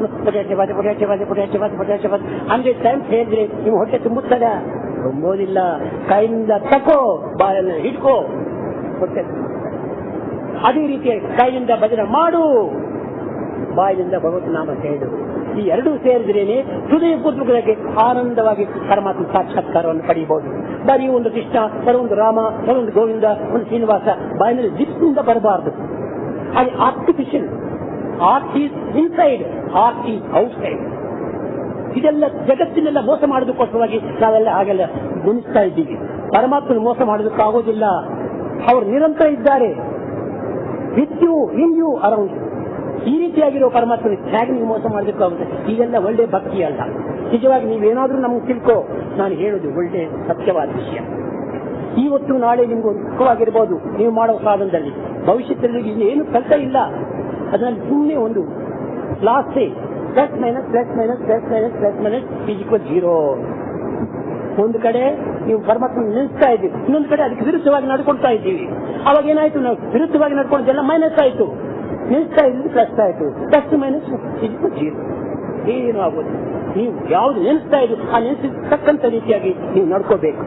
100 ಟೈಮ್ಸ್ ಹೇಳಿದ್ರೆ ನಿಮ್ಮ ಹೊಟ್ಟೆ ತುಂಬುತ್ತದೆ? ತುಂಬೋದಿಲ್ಲ. ಕೈಯಿಂದ ತಕೋ, ಬಾಯನ್ನು ಹಿಡ್ಕೋ, ಹೊಟ್ಟೆ. ಅದೇ ರೀತಿ ಕೈಯಿಂದ ಭಜನೆ ಮಾಡು, ಬಾಯಿನಿಂದ ಭಗವತ್ ನಾಮ ಹೇಳು. ಈ ಎರಡೂ ಸೇರಿದ್ರೇನೆ ಹೃದಯ ಪೂರ್ವಕವಾಗಿ ಆನಂದವಾಗಿ ಪರಮಾತ್ಮ ಸಾಕ್ಷಾತ್ಕಾರವನ್ನು ಪಡೆಯಬಹುದು. ಬರೀ ಒಂದು ಕೃಷ್ಣ, ಬರೊಂದು ರಾಮ, ಬರೊಂದು ಗೋವಿಂದ, ಒಂದು ಶ್ರೀನಿವಾಸ ಬಾಯಿನಲ್ಲಿ ಜಿಪ್ನಿಂದ ಬರಬಾರದು. ಅದು artificial. Art is inside, art is outside. ಇದೆಲ್ಲ ಜಗತ್ತಿನೆಲ್ಲ ಮೋಸ ಮಾಡೋದಕ್ಕೋಸ್ಕರವಾಗಿ ನಾವೆಲ್ಲ ಹಾಗೆಲ್ಲ ಗುಣಿಸ್ತಾ ಇದ್ದೀವಿ. ಪರಮಾತ್ಮನ ಮೋಸ ಮಾಡೋದಕ್ಕಾಗೋದಿಲ್ಲ. ಅವರು ನಿರಂತರ ಇದ್ದಾರೆ, with you, in you, around. ಈ ರೀತಿಯಾಗಿರೋ ಪರಮಾತ್ಮನ ಹೇಗೆ ನೀವು ಮೋಸ ಮಾಡೋದಕ್ಕಾಗುತ್ತೆ? ಇದೆಲ್ಲ ಒಳ್ಳೆ ಭಕ್ತಿ ಅಲ್ಲ. ನಿಜವಾಗಿ ನೀವೇನಾದ್ರೂ ನಮ್ಗೆ ತಿಳ್ಕೋ, ನಾನು ಹೇಳೋದು ಒಳ್ಳೆ ಸತ್ಯವಾದ ವಿಷಯ. ಇವತ್ತು ನಾಳೆ ನಿಮ್ಗೆ ಒಂದು ಸುಖವಾಗಿರ್ಬೋದು ನೀವು ಮಾಡೋ ಸಾಧನದಲ್ಲಿ. ಭವಿಷ್ಯದಲ್ಲಿ ಏನು ಕೆಲಸ ಇಲ್ಲ. ಅದರಲ್ಲಿ ಸುಮ್ಮನೆ ಒಂದು ಲಾಸ್ಟೇ plus minus plus minus plus minus plus minus is equal 0. ಒಂದು ಕಡೆ ನೀವು ಪರಮಾತ್ಮ ನಿಲ್ಲಿಸ್ತಾ ಇದ್ದೀವಿ, ಇನ್ನೊಂದು ಕಡೆ ಅದಕ್ಕೆ ವಿರುದ್ಧವಾಗಿ ನಡ್ಕೊಳ್ತಾ ಇದ್ದೀವಿ. ಅವಾಗ ಏನಾಯ್ತು, ನಾವು ವಿರುದ್ಧವಾಗಿ ನಡ್ಕೊಂಡೆಲ್ಲ ಮೈನಸ್ ಆಯ್ತು, ನಿಲ್ಲಿಸ್ತಾ ಇದ್ದು ಪ್ಲಸ್ ಆಯ್ತು. Plus minus is equal 0. ಏನು ಆಗೋದು? ನೀವು ಯಾವ್ದು ನೆನೆಸ್ತಾ ಇದ್ದು ಆ ನೆನೆಸಿರ್ತಕ್ಕಂಥ ರೀತಿಯಾಗಿ ನೀವು ನಡ್ಕೋಬೇಕು.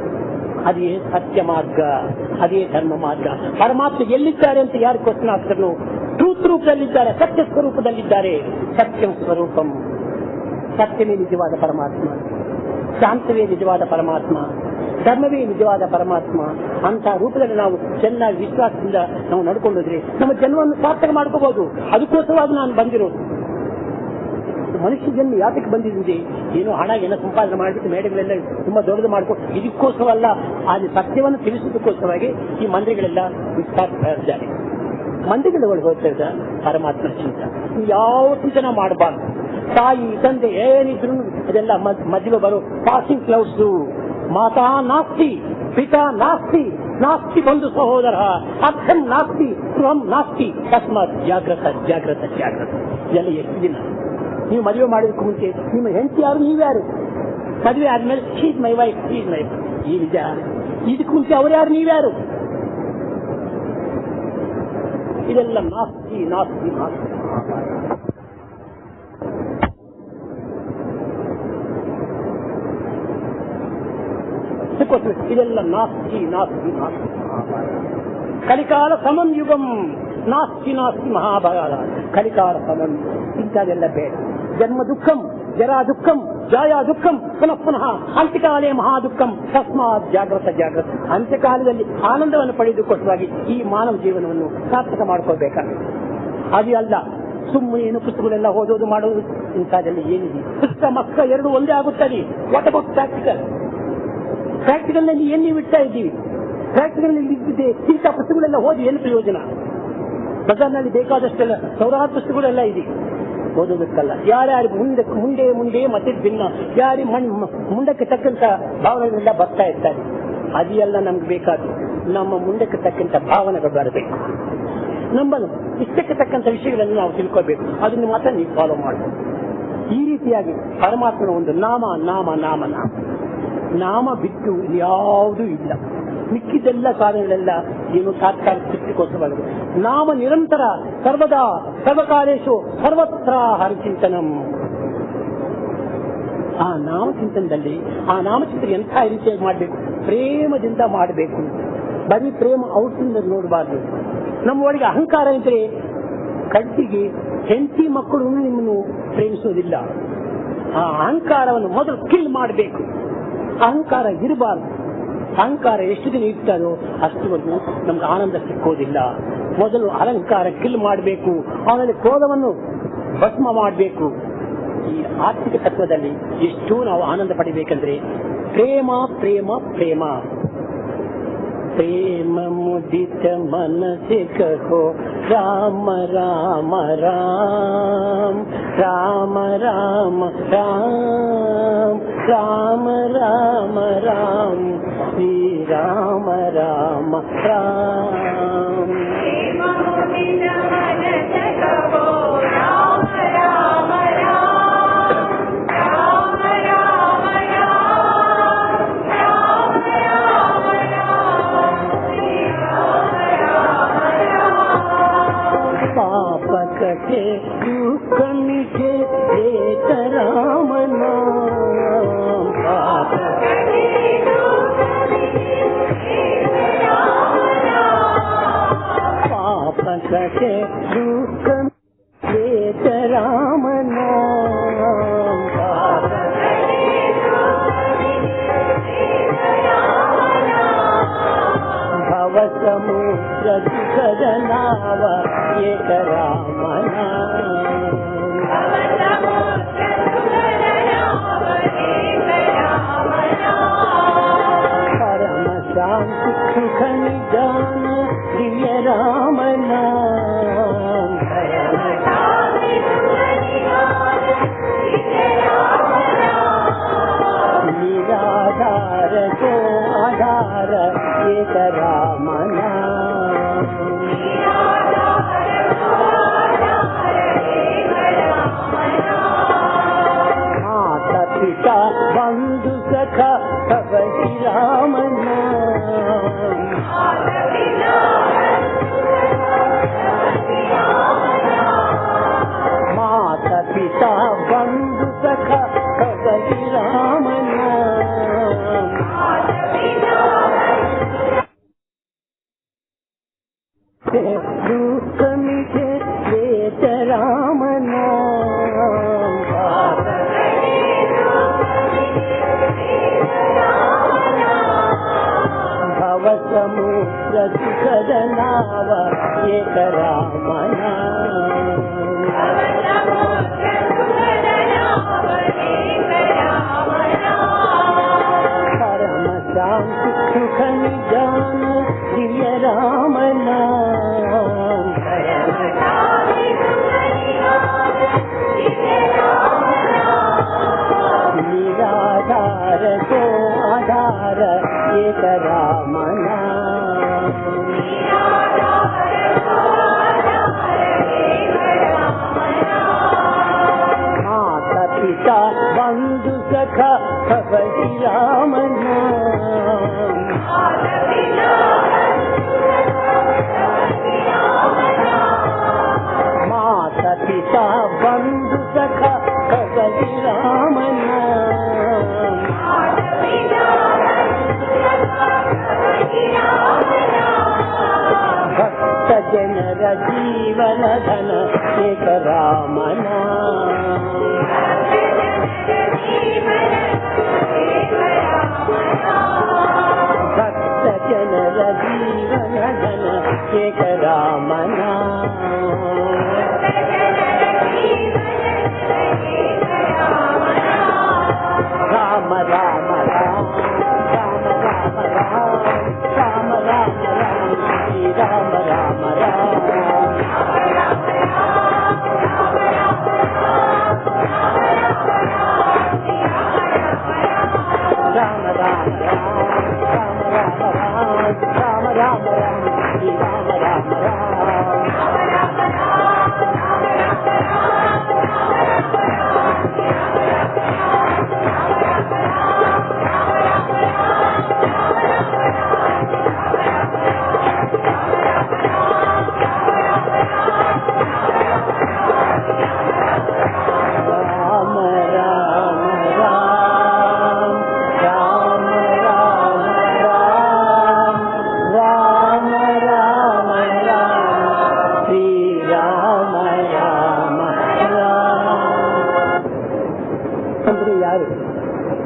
ಅದೇ ಸತ್ಯ ಮಾರ್ಗ, ಅದೇ ಧರ್ಮ ಮಾರ್ಗ. ಪರಮಾತ್ಮ ಎಲ್ಲಿದ್ದಾರೆ ಅಂತ ಯಾರು ಕ್ವಶನ್ ಆಗ್ತಾರೋ, ಟ್ರೂತ್ ರೂಪದಲ್ಲಿದ್ದಾರೆ, ಸತ್ಯ ಸ್ವರೂಪದಲ್ಲಿದ್ದಾರೆ. ಸತ್ಯಂ ಸ್ವರೂಪಂ, ಸತ್ಯವೇ ನಿಜವಾದ ಪರಮಾತ್ಮ, ಶಾಂತವೇ ನಿಜವಾದ ಪರಮಾತ್ಮ, ಧರ್ಮವೇ ನಿಜವಾದ ಪರಮಾತ್ಮ. ಅಂತ ರೂಪದಲ್ಲಿ ನಾವು ಚೆನ್ನಾಗಿ ವಿಶ್ವಾಸದಿಂದ ನಾವು ನಡ್ಕೊಂಡ್ರೆ ನಮ್ಮ ಜನ್ಮವನ್ನು ಸಾರ್ಥಕ ಮಾಡ್ಕೋಬಹುದು. ಅದಕ್ಕೋಸ್ಕರವಾಗಿ ನಾನು ಬಂದಿರೋದು. ಮನುಷ್ಯ ಜನ್ಮ ಯಾತಕ್ಕೆ ಬಂದಿದೆ? ಏನೋ ಹಣ ಏನೋ ಸಂಪಾದನೆ ಮಾಡಿಬಿಟ್ಟು ಮೇಡೆಗಳೆಲ್ಲ ತುಂಬಾ ದೊಡ್ಡದು ಮಾಡ್ಕೊಂಡು ಇದಕ್ಕೋಸ್ಕರವಲ್ಲ, ಆದ್ರೆ ಸತ್ಯವನ್ನು ತಿಳಿಸೋದಕ್ಕೋಸ್ಕರವಾಗಿ ಈ ಮಂದಿರಗಳೆಲ್ಲ ವಿಸ್ತಾರಿಸ್ತಾ ಇದ್ದಾರೆ. ಮಂದಿರಗಳ ಒಳಗೆ ಹೋಗ್ತಾ ಇದ್ದ ಪರಮಾತ್ಮ ಚಿಂತ ಯಾವ ಚಿಂತನೆ ಮಾಡಬಾರ್ದು. ತಾಯಿ ತಂದೆ ಏನಿದ್ರು ಅದೆಲ್ಲ ಮಧ್ಯೆ ಬರೋ ಪಾಸಿಂಗ್ ಕ್ಲೌಡ್ಸ್. ಮಾತಾ ನಾಸ್ತಿ, ಪಿತಾ ನಾಸ್ತಿ, ನಾಸ್ತಿ ಬಂಧು ಸಹೋದರ, ಅರ್ಥಂ ನಾಸ್ತಿ, ಗೃಹಂ ನಾಸ್ತಿ, ತಸ್ಮಾತ್ ಜಾಗ್ರತ ಜಾಗ್ರತ ಜಾಗ್ರತ. ಇದೆಲ್ಲ ಎಷ್ಟು ದಿನ ನೀವು ಮದುವೆ ಮಾಡೋದಕ್ಕೆ ಮುಂಚೆ ನಿಮ್ಮ ಹೆಂಡತಿ ಯಾರು, ನೀವ್ಯಾರು? ಮದುವೆ ಆದ್ಮೇಲೆ she's my wife, she's my wife. ಈ ನಿಜ. ಇದಕ್ಕೆ ಮುಂಚೆ ಅವ್ರು ಯಾರು, ನೀವ್ಯಾರು? ಇದೆಲ್ಲ ನಾಸ್ತಿ ನಾಸ್ತಿ ನಾಸ್ತಿ. ಇದೆಲ್ಲ ನಾಸ್ತಿ ನಾಸ್ತಿ ನಾಸ್ತಿ. ಕಲಿಕಾಲ ಸಮಂ ಯುಗಂ, ನಾಸ್ತಿ ನಾಸ್ತಿ ಮಹಾಭಾರ. ಕಲಿಕಾಲ ಸಮಂ ಇಂಥದೆಲ್ಲ ಬೇಡ. ಜನ್ಮ ದುಃಖಂ, ಜರಾ ದುಃಖಂ, ಜಾಯಾ ದುಃಖಂ, ಪುನಃ ಪುನಃ ಅಂತ್ಯಕಾಲೇ ಮಹಾದುಃಖಂ. ತಸ್ಮಾತ್ ಜಾಗ್ರತ ಜಾಗ್ರತ. ಅಂತ್ಯಕಾಲದಲ್ಲಿ ಆನಂದವನ್ನು ಪಡೆದುಕೊಟ್ಟವಾಗಿ ಈ ಮಾನವ ಜೀವನವನ್ನು ಸಾರ್ಥಕ ಮಾಡ್ಕೋಬೇಕಾಗುತ್ತೆ. ಅದೇ ಅಲ್ಲ ಸುಮ್ಮನೆ ಏನು ಪುಸ್ತಕಗಳೆಲ್ಲ ಓದೋದು ಮಾಡೋದು ಇಂಥದೆಲ್ಲ ಏನಿದೆ. ಪುಸ್ತಕ ಮಕ್ಕ ಎರಡು ಒಂದೇ ಆಗುತ್ತದೆ. What about practical? ಪ್ರಾಕ್ಟಿಕಲ್ ನಲ್ಲಿ ಏನ್ ನೀವು ಇಡ್ತಾ ಇದ್ದೀವಿ? ಪ್ರಾಕ್ಟಿಕಲ್ ನಲ್ಲಿ ಇದ್ದಿದೆ ಇಂಥ ಪುಸ್ತಕಗಳೆಲ್ಲ ಓದಿ ಏನು ಪ್ರಯೋಜನ? ಬಜಾರ್ನಲ್ಲಿ ಬೇಕಾದಷ್ಟೆಲ್ಲ ಸಾವಿರಾರು ಪುಸ್ತಕಗಳೆಲ್ಲ ಇದೆ, ಓದೋದಕ್ಕಲ್ಲ. ಯಾರ್ಯಾರು ಮುಂದೆ ಮುಂದೆ ಮತ್ತೆ ಭಿನ್ನ, ಯಾರಿ ಮುಂದಕ್ಕೆ ತಕ್ಕಂತ ಭಾವನೆಗಳೆಲ್ಲ ಬರ್ತಾ ಇರ್ತಾರೆ. ಅದೆಲ್ಲ ನಮ್ಗೆ ಬೇಕಾದ್ರು ನಮ್ಮ ಮುಂದಕ್ಕೆ ತಕ್ಕಂತ ಭಾವನೆಗಳು ಬರಬೇಕು. ನಮ್ಮ ಇಷ್ಟಕ್ಕೆ ತಕ್ಕಂತ ವಿಷಯಗಳನ್ನು ನಾವು ತಿಳ್ಕೋಬೇಕು. ಅದನ್ನು ಮಾತ್ರ ನೀವು ಫಾಲೋ ಮಾಡಬೇಕು. ಈ ರೀತಿಯಾಗಿ ಪರಮಾತ್ಮನ ಒಂದು ನಾಮ ನಾಮ ನಾಮ ನಾಮ ನಾಮ ಬಿಟ್ಟು ಯಾವುದೂ ಇಲ್ಲ. ಮಿಕ್ಕಿದೆಲ್ಲ ಸಾಧನೆಗಳೆಲ್ಲ ಏನು ತಾತ್ಕಾಲಿಕ ತೃಪ್ತಿಗೋಸ್ಕರವಾಗಿದೆ. ನಾಮ ನಿರಂತರ ಸರ್ವದಾ ಸರ್ವಕಾಲೇಶು ಸರ್ವತ್ರ ಹರಿಚಿಂತನಂ. ಆ ನಾಮಚಿಂತನದಲ್ಲಿ ಆ ನಾಮಚಿಂತನೆ ಎಂಥ ರೀತಿಯಾಗಿ ಮಾಡಬೇಕು? ಪ್ರೇಮದಿಂದ ಮಾಡಬೇಕು. ಬರೀ ಪ್ರೇಮ ಔಟ್ನಿಂದ ನೋಡಬಾರ್ದು. ನಮ್ಮ ಒಳಗೆ ಅಹಂಕಾರ ಇದ್ರೆ ಕಡ್ಡಿಗೆ ಹೆಂಡತಿ ಮಕ್ಕಳು ನಿಮ್ಮನ್ನು ಪ್ರೇಮಿಸೋದಿಲ್ಲ. ಆ ಅಹಂಕಾರವನ್ನು ಮೊದಲು ಕಿಲ್ ಮಾಡಬೇಕು. ಅಹಂಕಾರ ಇರಬಾರ್ದು. ಅಹಂಕಾರ ಎಷ್ಟು ದಿನ ಇರ್ತಾರೋ ಅಷ್ಟುವರೆಗೂ ನಮ್ಗೆ ಆನಂದ ಸಿಕ್ಕೋದಿಲ್ಲ. ಮೊದಲು ಅಹಂಕಾರ ಕಿಲ್ ಮಾಡಬೇಕು, ಆಮೇಲೆ ಕ್ರೋಧವನ್ನು ಭಸ್ಮ ಮಾಡಬೇಕು. ಈ ಆರ್ಥಿಕ ತತ್ವದಲ್ಲಿ ಎಷ್ಟು ನಾವು ಆನಂದ ಪಡಿಬೇಕಂದ್ರೆ ಪ್ರೇಮ ಪ್ರೇಮ ಪ್ರೇಮ. ಪ್ರೇಮ ಮುದಿತ ಮನಸ್ಸೆ ಕಹೋ ರಾಮ ರಾಮ ರಾಮ ರಾಮ ರಾಮ ರಾಮ ರಾಮ ರಾಮ ರಾಮ ಶ್ರೀ ರಾಮ ರಾಮ ರಾಮ. ಪಾಪ ಕಥೆ ದುಃಖ ಮಿಥೆ ಏಕ ರಾಮ ನಾಮ. ಪಾಪ सके दुख वेत राम नाम भव समुद्र दुखद नाव एक राम नाम परम शांति सुख निदान दिव्य राम नाम निराधार को आधार एक राम नाम माता पिता बंधु सखा सब राम नाम माता पिता बंधु सखा सब राम नाम दुख मिटे वेत राम नाम भव समुद्र सुखद नाव एक राम नाम परम शांति सुख निदान दिव्य राम नाम निराधार को आधार एक राम नाम माता पिता बंधु सखा सब राम नाम माता पिता बंधु सखा सब राम नाम भक्त जनर जीवन धन एक राम नाम भक्त जनर जीवन धन एक राम नाम राम राम राम राम राम राम राम राम राम श्री राम राम राम राम राम राम राम राम राम श्री राम राम राम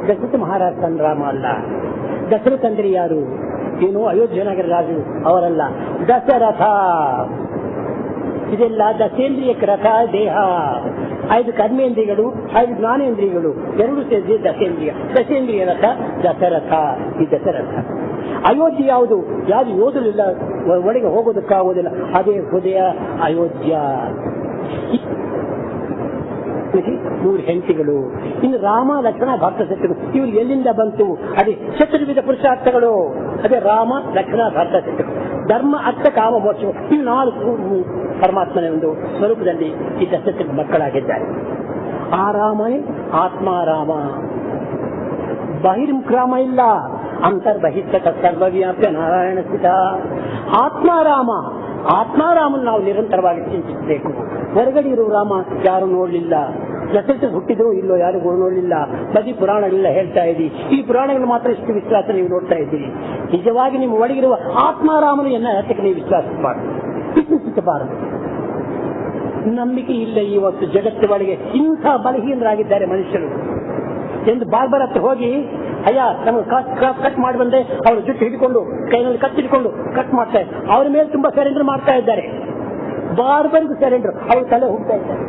ದಶರಥ ಮಹಾರಾಜ ರಾಮ ಅಲ್ಲ. ದಶರಥ ಅಂದ್ರೆ ಯಾರು? ಏನು ಅಯೋಧ್ಯ ನಗರ ರಾಜು ಅವರಲ್ಲ. ದಶರಥ ಇದೆಲ್ಲ ದಶೇಂದ್ರಿಯ ರಥ ದೇಹ. 5 ಕರ್ಮೇಂದ್ರಿಯಗಳು 5 ಜ್ಞಾನೇಂದ್ರಿಯಗಳು ಎರಡು ಸೇರಿ ದಶೇಂದ್ರಿಯ. ದಶೇಂದ್ರಿಯ ರಥ ದಶರಥ. ಈ ದಶರಥ ಅಯೋಧ್ಯ ಯಾವುದು? ಯಾರು ಓದಲಿಲ್ಲ, ಒಳಗೆ ಹೋಗೋದಕ್ಕಾಗೋದಿಲ್ಲ. ಅದೇ ಹೃದಯ ಅಯೋಧ್ಯ. 3 ಹೆಂಡತಿಗಳು. ಇನ್ನು ರಾಮ ಲಕ್ಷ್ಮಣ ಭಕ್ತ ಶತ್ರು ಇವರು ಎಲ್ಲಿಂದ ಬಂತು? ಅದೇ ಚತುರ್ವಿಧ ಪುರುಷಾರ್ಥಗಳು. ಅದೇ ರಾಮ ಲಕ್ಷ್ಮಣ ಭಕ್ತ ಶತ್ರು. ಧರ್ಮ ಅರ್ಥ ಕಾಮ ಮೋಕ್ಷ ಇವು 4 ಪರಮಾತ್ಮನ ಒಂದು ಸ್ವರೂಪದಲ್ಲಿ ಈ ದಶರಥ ಮಕ್ಕಳಾಗಿದ್ದಾರೆ. ಆ ರಾಮನೇ ಆತ್ಮಾರಾಮ. ಬಹಿರ್ಮುಖರಾಮ ಇಲ್ಲ, ಅಂತರ್ಬಹಿಷ್ಠ ಸರ್ವವ್ಯಾಪ್ಯ ನಾರಾಯಣ ಸ್ಥಿತ ಆತ್ಮಾರಾಮ. ಆತ್ಮಾರಾಮನ್ ನಾವು ನಿರಂತರವಾಗಿ ಚಿಂತಿಸಬೇಕು. ಹೊರಗಡೆ ಇರುವ ರಾಮ ಯಾರು ನೋಡಲಿಲ್ಲ. ದಶರಥ ಹುಟ್ಟಿದ್ರು ಇಲ್ಲೋ ಯಾರಿಗೂ ನೋಡಲಿಲ್ಲ. ಬದಿ ಪುರಾಣಗಳೆಲ್ಲ ಹೇಳ್ತಾ ಇದ್ದೀವಿ. ಈ ಪುರಾಣಗಳು ಮಾತ್ರ ಇಷ್ಟು ವಿಶ್ವಾಸ ನೀವು ನೋಡ್ತಾ ಇದ್ದೀರಿ. ನಿಜವಾಗಿ ನಿಮ್ಮ ಒಳಗಿರುವ ಆತ್ಮಾರಾಮನು ಎನ್ನ ಹತ್ತಕ್ಕೆ ನೀವು ವಿಶ್ವಾಸ ಮಾಡಿ. ವಿಕಸಿಸಬಾರದು. ನಂಬಿಕೆ ಇಲ್ಲ ಇವತ್ತು ಜಗತ್ತು ಒಳಗೆ. ಇಂಥ ಬಲಹೀನರಾಗಿದ್ದಾರೆ ಮನುಷ್ಯರು ಎಂದು ಬಾರ್ಬರ್ ಹತ್ರ ಹೋಗಿ ಅಯ್ಯ ನಮಗೆ ಕಟ್ ಮಾಡಿ ಬಂದೆ, ಅವರು ಜುಟ್ಟು ಹಿಡ್ಕೊಂಡು ಕೈನಲ್ಲಿ ಕತ್ತಿಡ್ಕೊಂಡು ಕಟ್ ಮಾಡ್ತಾರೆ. ಅವ್ರ ಮೇಲೆ ತುಂಬಾ ಸರೆಂಡರ್ ಮಾಡ್ತಾ ಇದ್ದಾರೆ. ಬಾರ್ಬರ್ಗೂ ಸರೆಂಡರ್, ಅವ್ರ ತಲೆ ಹೋಗ್ತಾ ಇದ್ದಾರೆ.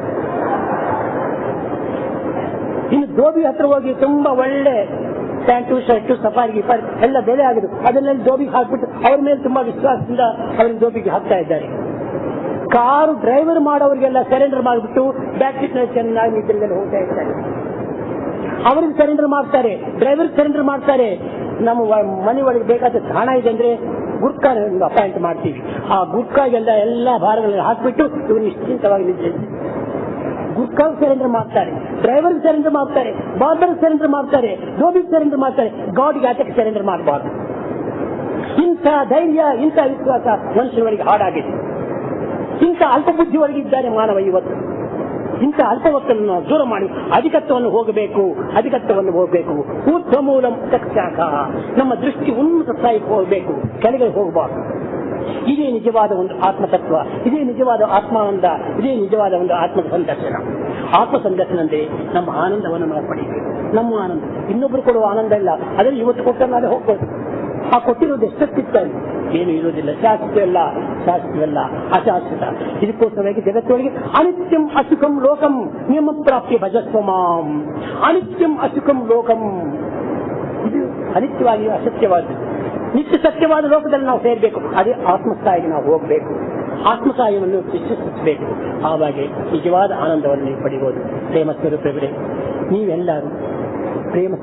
ಇನ್ನು ಧೋಬಿ ಹತ್ರ ಹೋಗಿ ತುಂಬಾ ಒಳ್ಳೆ ಪ್ಯಾಂಟು ಶರ್ಟು ಸಫಾರಿ ಗಿಫಾರಿ ಎಲ್ಲ ಬೆಲೆ ಆಗಿದೆ, ಅದನ್ನೆಲ್ಲ ಧೋಬಿಗೆ ಹಾಕ್ಬಿಟ್ಟು ಅವ್ರ ಮೇಲೆ ತುಂಬಾ ವಿಶ್ವಾಸದಿಂದ ಅವ್ರಿಗೆ ಧೋಬಿಗೆ ಹಾಕ್ತಾ ಇದ್ದಾರೆ. ಕಾರು ಡ್ರೈವರ್ ಮಾಡೋರಿಗೆಲ್ಲ ಸರೆಂಡರ್ ಮಾಡಿಬಿಟ್ಟು ಬ್ಯಾಕ್ ಸೀಟ್ ನಲ್ಲಿ ಚೆನ್ನಾಗಿ ನಿದ್ರೆಯಲ್ಲಿ ಹೋಗ್ತಾ ಇದ್ದಾರೆ. ಅವರಿಗೆ ಸರೆಂಡರ್ ಮಾಡ್ತಾರೆ, ಡ್ರೈವರ್ ಸರೆಂಡರ್ ಮಾಡ್ತಾರೆ. ನಮ್ಮ ಮನೆ ಒಳಗೆ ಬೇಕಾದ ಹಣ ಇದೆ ಅಂದ್ರೆ ಗುರ್ಕಾ ಅಪಾಯಿಂಟ್ ಮಾಡ್ತೀವಿ. ಆ ಗುರ್ಕಾಗೆಲ್ಲ ಎಲ್ಲಾ ಭಾರಗಳನ್ನು ಹಾಕ್ಬಿಟ್ಟು ಇವರು ನಿಶ್ಚಿಂತವಾಗಿ ನಿದ್ರೆ. ಗುರ್ಕಾ ಸರೆಂಡರ್ ಮಾಡ್ತಾರೆ, ಡ್ರೈವರ್ ಸರೆಂಡರ್ ಮಾಡ್ತಾರೆ, ಬಾರ್ಬರ್ ಸರೆಂಡರ್ ಮಾಡ್ತಾರೆ, ಧೋಬಿಗೆ ಸರೆಂಡರ್ ಮಾಡ್ತಾರೆ. ಗಾಡ್ಗೆ ಆಟಕ್ಕೆ ಸರೆಂಡರ್ ಮಾಡಬಾರ್ದು. ಇಂಥ ಧೈರ್ಯ, ಇಂಥ ವಿಶ್ವಾಸ ಮನುಷ್ಯನವರಿಗೆ ಹಾಡಾಗಿದೆ. ಇಂಥ ಅಲ್ಪ ಬುದ್ಧಿ ಒಳಗಿದ್ದಾರೆ ಮಾನವ ಇವತ್ತು. ಇಂಥ ಅಲ್ಪವತ್ತನ್ನು ನಾವು ದೂರ ಮಾಡಿ ಅಧಿಕತ್ವವನ್ನು ಹೋಗಬೇಕು. ಊರ್ಧ್ವ ಮೂಲಂ ತಕ್ಷಾಖ, ನಮ್ಮ ದೃಷ್ಟಿ ಉನ್ನತ ಸ್ಥಾಯಿಗೆ ಹೋಗಬೇಕು, ಕೆಳಗೆ ಹೋಗಬಾರ್ದು. ಇದೇ ನಿಜವಾದ ಒಂದು ಆತ್ಮತತ್ವ, ಇದೇ ನಿಜವಾದ ಆತ್ಮಾನಂದ, ಇದೇ ನಿಜವಾದ ಒಂದು ಆತ್ಮ ಸಂದರ್ಶನ. ಆತ್ಮ ಸಂದರ್ಶನ ಅಂದ್ರೆ ನಮ್ಮ ಆನಂದವನ್ನು ನಾವು ಪಡೆಯಬೇಕು. ನಮ್ಮ ಆನಂದ ಇನ್ನೊಬ್ರು ಕೊಡುವ ಆನಂದ ಇಲ್ಲ. ಅದರಲ್ಲಿ ಇವತ್ತು ಕೊಟ್ಟ ನಾಳೆ ಹೋಗ್ಬೋದು. ಆ ಕೊಟ್ಟಿರೋದು ಎಷ್ಟೊತ್ತಿರ್ತಾರೆ, ಏನು ಇರೋದಿಲ್ಲ. ಶಾಶ್ವತವಲ್ಲ, ಅಶಾಶ್ವತ. ಇದಕ್ಕೋಸ್ಕರವಾಗಿ ಜಗತ್ತೊಳಗೆ ಅನಿತ್ಯಂ ಅಸುಖಂ ಲೋಕಂ ನಿಯಮ ಪ್ರಾಪ್ತಿ ಭಜಸ್ವ ಮಾಂ. ಅನಿತ್ಯಂ ಅಸುಖಂ ಲೋಕಂ, ಇದು ಅನಿತ್ಯವಾಗಿ ಅಸತ್ಯವಾದ ನಿತ್ಯ ಸತ್ಯವಾದ ಲೋಕದಲ್ಲಿ ನಾವು ಸೇರಬೇಕು. ಅದೇ ಆತ್ಮಸ್ಥಾಯಿಗೆ ನಾವು ಹೋಗಬೇಕು. ಆತ್ಮಸ್ಥಾಯಿಯನ್ನು ವಿಶ್ವಸಿಸಬೇಕು. ಆವಾಗ ನಿಜವಾದ ಆನಂದವನ್ನು ನೀವು ಪಡೆಯಬಹುದು. ಪ್ರೇಮ ಸ್ವರೂಪರೇ, ನೀವೆಲ್ಲರೂ ಪ್ರೇಮ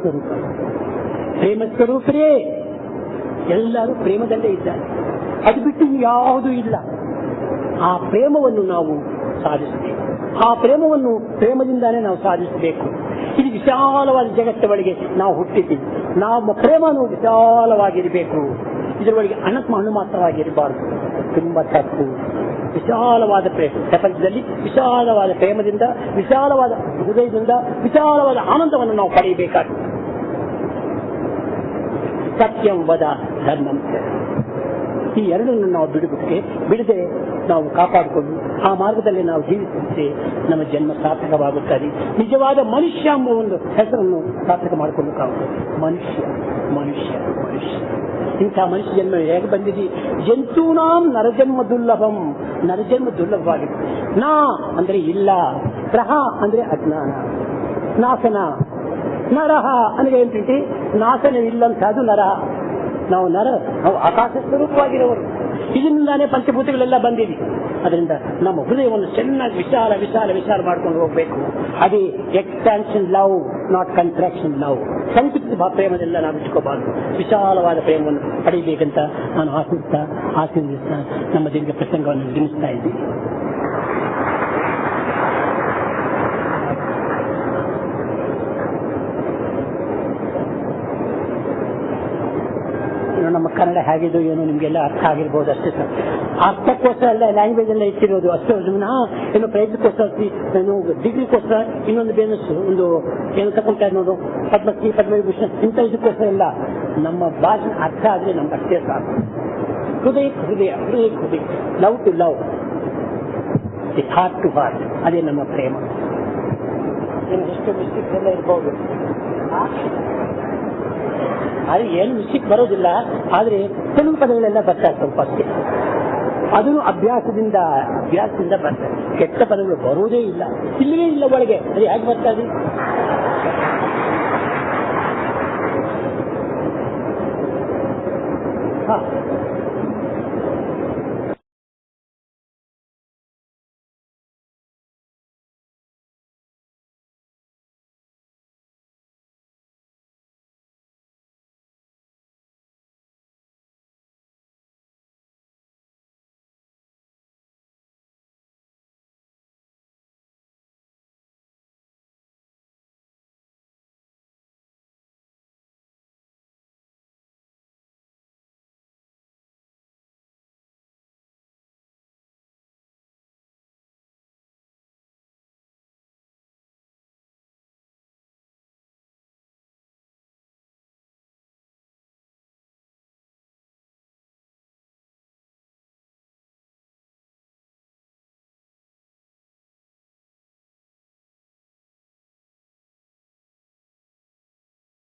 ಸ್ವರೂಪರೇ, ಎಲ್ಲರೂ ಪ್ರೇಮದಲ್ಲೇ ಇದ್ದಾರೆ. ಅದು ಬಿಟ್ಟು ಯಾವುದೂ ಇಲ್ಲ. ಆ ಪ್ರೇಮವನ್ನು ನಾವು ಸಾಧಿಸಬೇಕು. ಆ ಪ್ರೇಮವನ್ನು ಪ್ರೇಮದಿಂದಾನೇ ನಾವು ಸಾಧಿಸಬೇಕು. ಇದು ವಿಶಾಲವಾದ ಜಗತ್ತ ಒಳಗೆ ನಾವು ಹುಟ್ಟಿದ್ದೀವಿ. ನಮ್ಮ ಪ್ರೇಮನು ವಿಶಾಲವಾಗಿರಬೇಕು. ಇದರೊಳಗೆ ಅಣು ಮಾತ್ರವಾಗಿರಬಾರದು. ತುಂಬಾ ತಪ್ಪು. ವಿಶಾಲವಾದ ಪ್ರಪಂಚದಲ್ಲಿ ವಿಶಾಲವಾದ ಪ್ರೇಮದಿಂದ, ವಿಶಾಲವಾದ ಹೃದಯದಿಂದ, ವಿಶಾಲವಾದ ಆನಂದವನ್ನು ನಾವು ಪಡೆಯಬೇಕಾಗಿದೆ. ಸತ್ಯಂ ವದ ಧರ್ಮಂ, ಈ ಎರಡನ್ನು ನಾವು ಬಿಡದೆ ನಾವು ಕಾಪಾಡಿಕೊಂಡು ಆ ಮಾರ್ಗದಲ್ಲಿ ನಾವು ಜೀವಿಸಿದ್ರೆ ನಮ್ಮ ಜನ್ಮ ಸಾರ್ಥಕವಾಗುತ್ತದೆ. ನಿಜವಾದ ಮನುಷ್ಯ ಎಂಬ ಒಂದು ಹೆಸರನ್ನು ಸಾರ್ಥಕ ಮಾಡಿಕೊಳ್ಳುತ್ತಾಗುತ್ತೆ. ಮನುಷ್ಯ ಇಂಥ ಮನುಷ್ಯ ಜನ್ಮ ಹೇಗೆ ಬಂದಿದೆ? ಜಂತೂನಾಂ ನರಜನ್ಮ ದುರ್ಲಭಂ, ನರಜನ್ಮ ದುರ್ಲಭವಾಗಿದೆ. ನಾ ಅಂದ್ರೆ ಇಲ್ಲ, ಗ್ರಹ ಅಂದ್ರೆ ಅಜ್ಞಾನ, ನಾಶನ. ನರಹ ಅಂದ್ರೆ ఏంటంటే ನಾಶನವಿಲ್ಲಂತಹದ್ದು ನರ. ನಾವು ಆಕಾಶ ಸ್ವರೂಪವಾಗಿರುವರು. ಇದರಿಂದಾನೇ ಪಂಚಭೂತಗಳೆಲ್ಲ ಬಂದಿದೆ. ಅದರಿಂದ ನಮ್ಮ ಹೃದಯವನ್ನು ಚೆನ್ನಾಗಿ ವಿಶಾಲ ಮಾಡ್ಕೊಂಡು ಹೋಗ್ಬೇಕು. ಅದೇ expansion love, not contraction love. ಸಂಕುಚಿತ ಪ್ರೇಮದೆಲ್ಲ ನಾವು ಇಟ್ಕೋಬಾರ್ದು. ವಿಶಾಲವಾದ ಪ್ರೇಮವನ್ನು ಪಡೆಯಬೇಕಂತ ನಾನು ಆಶೀರ್ವದಿಸ್ತಾ ನಮ್ಮ ದೀರ್ಘ ಪ್ರಸಂಗವನ್ನು ನಿರ್ಮಿಸ್ತಾ ಇದ್ದೀನಿ. ನಮ್ಮ ಕನ್ನಡ ಹೇಗಿದ್ದು ಏನೋ ನಿಮ್ಗೆಲ್ಲ ಅರ್ಥ ಆಗಿರ್ಬೋದು ಅಷ್ಟೇ ಸರ್. ಅರ್ಥಕ್ಕೋಸ್ಕರ ಎಲ್ಲ ಲ್ಯಾಂಗ್ವೇಜ್ ಎಲ್ಲ ಇಟ್ಟಿರೋದು ಅಷ್ಟೇ. ಏನು ಪ್ರೈಸ್ಗೋಸ್ಕರ, ಏನು ಡಿಗ್ರಿಗೋಸ್ಕರ, ಇನ್ನೊಂದು ಬೇನಸ್ ಒಂದು ಏನು ತಗೊಂತಾರೆ ನೋಡು, ಪದ್ಮಶ್ರೀ ಪದ್ಮವಿಭೂಷಣ, ಇಂಥ ಇದಕ್ಕೋಸ್ಕರ ಇಲ್ಲ. ನಮ್ಮ ಭಾಷೆ ಅರ್ಥ ಆದ್ರೆ ನಮ್ಗೆ ಅಷ್ಟೇ ಸಾಕು. ಹೃದಯ love to love, heart to heart, ಅದೇ ನಮ್ಮ ಪ್ರೇಮ. ಎಷ್ಟು ಮಿಸ್ಟೇಕ್ಸ್ ಎಲ್ಲ ಇರ್ಬೋದು. ಅದು ಏನು ಮಿಸ್ಟೇಕ್ ಬರೋದಿಲ್ಲ, ಆದ್ರೆ ಕೆಲವು ಪದಗಳೆಲ್ಲ ಬರ್ತಾರೆ ಸ್ವಲ್ಪ ಅಷ್ಟೇ. ಅದನ್ನು ಅಭ್ಯಾಸದಿಂದ ಬರ್ತಾರೆ. ಕೆಟ್ಟ ಪದಗಳು ಬರುವುದೇ ಇಲ್ಲ, ಇಲ್ಲವೇ ಇಲ್ಲ ಒಳಗೆ. ಅದು ಹೇಗೆ ಬರ್ತಾ ಇದೆ?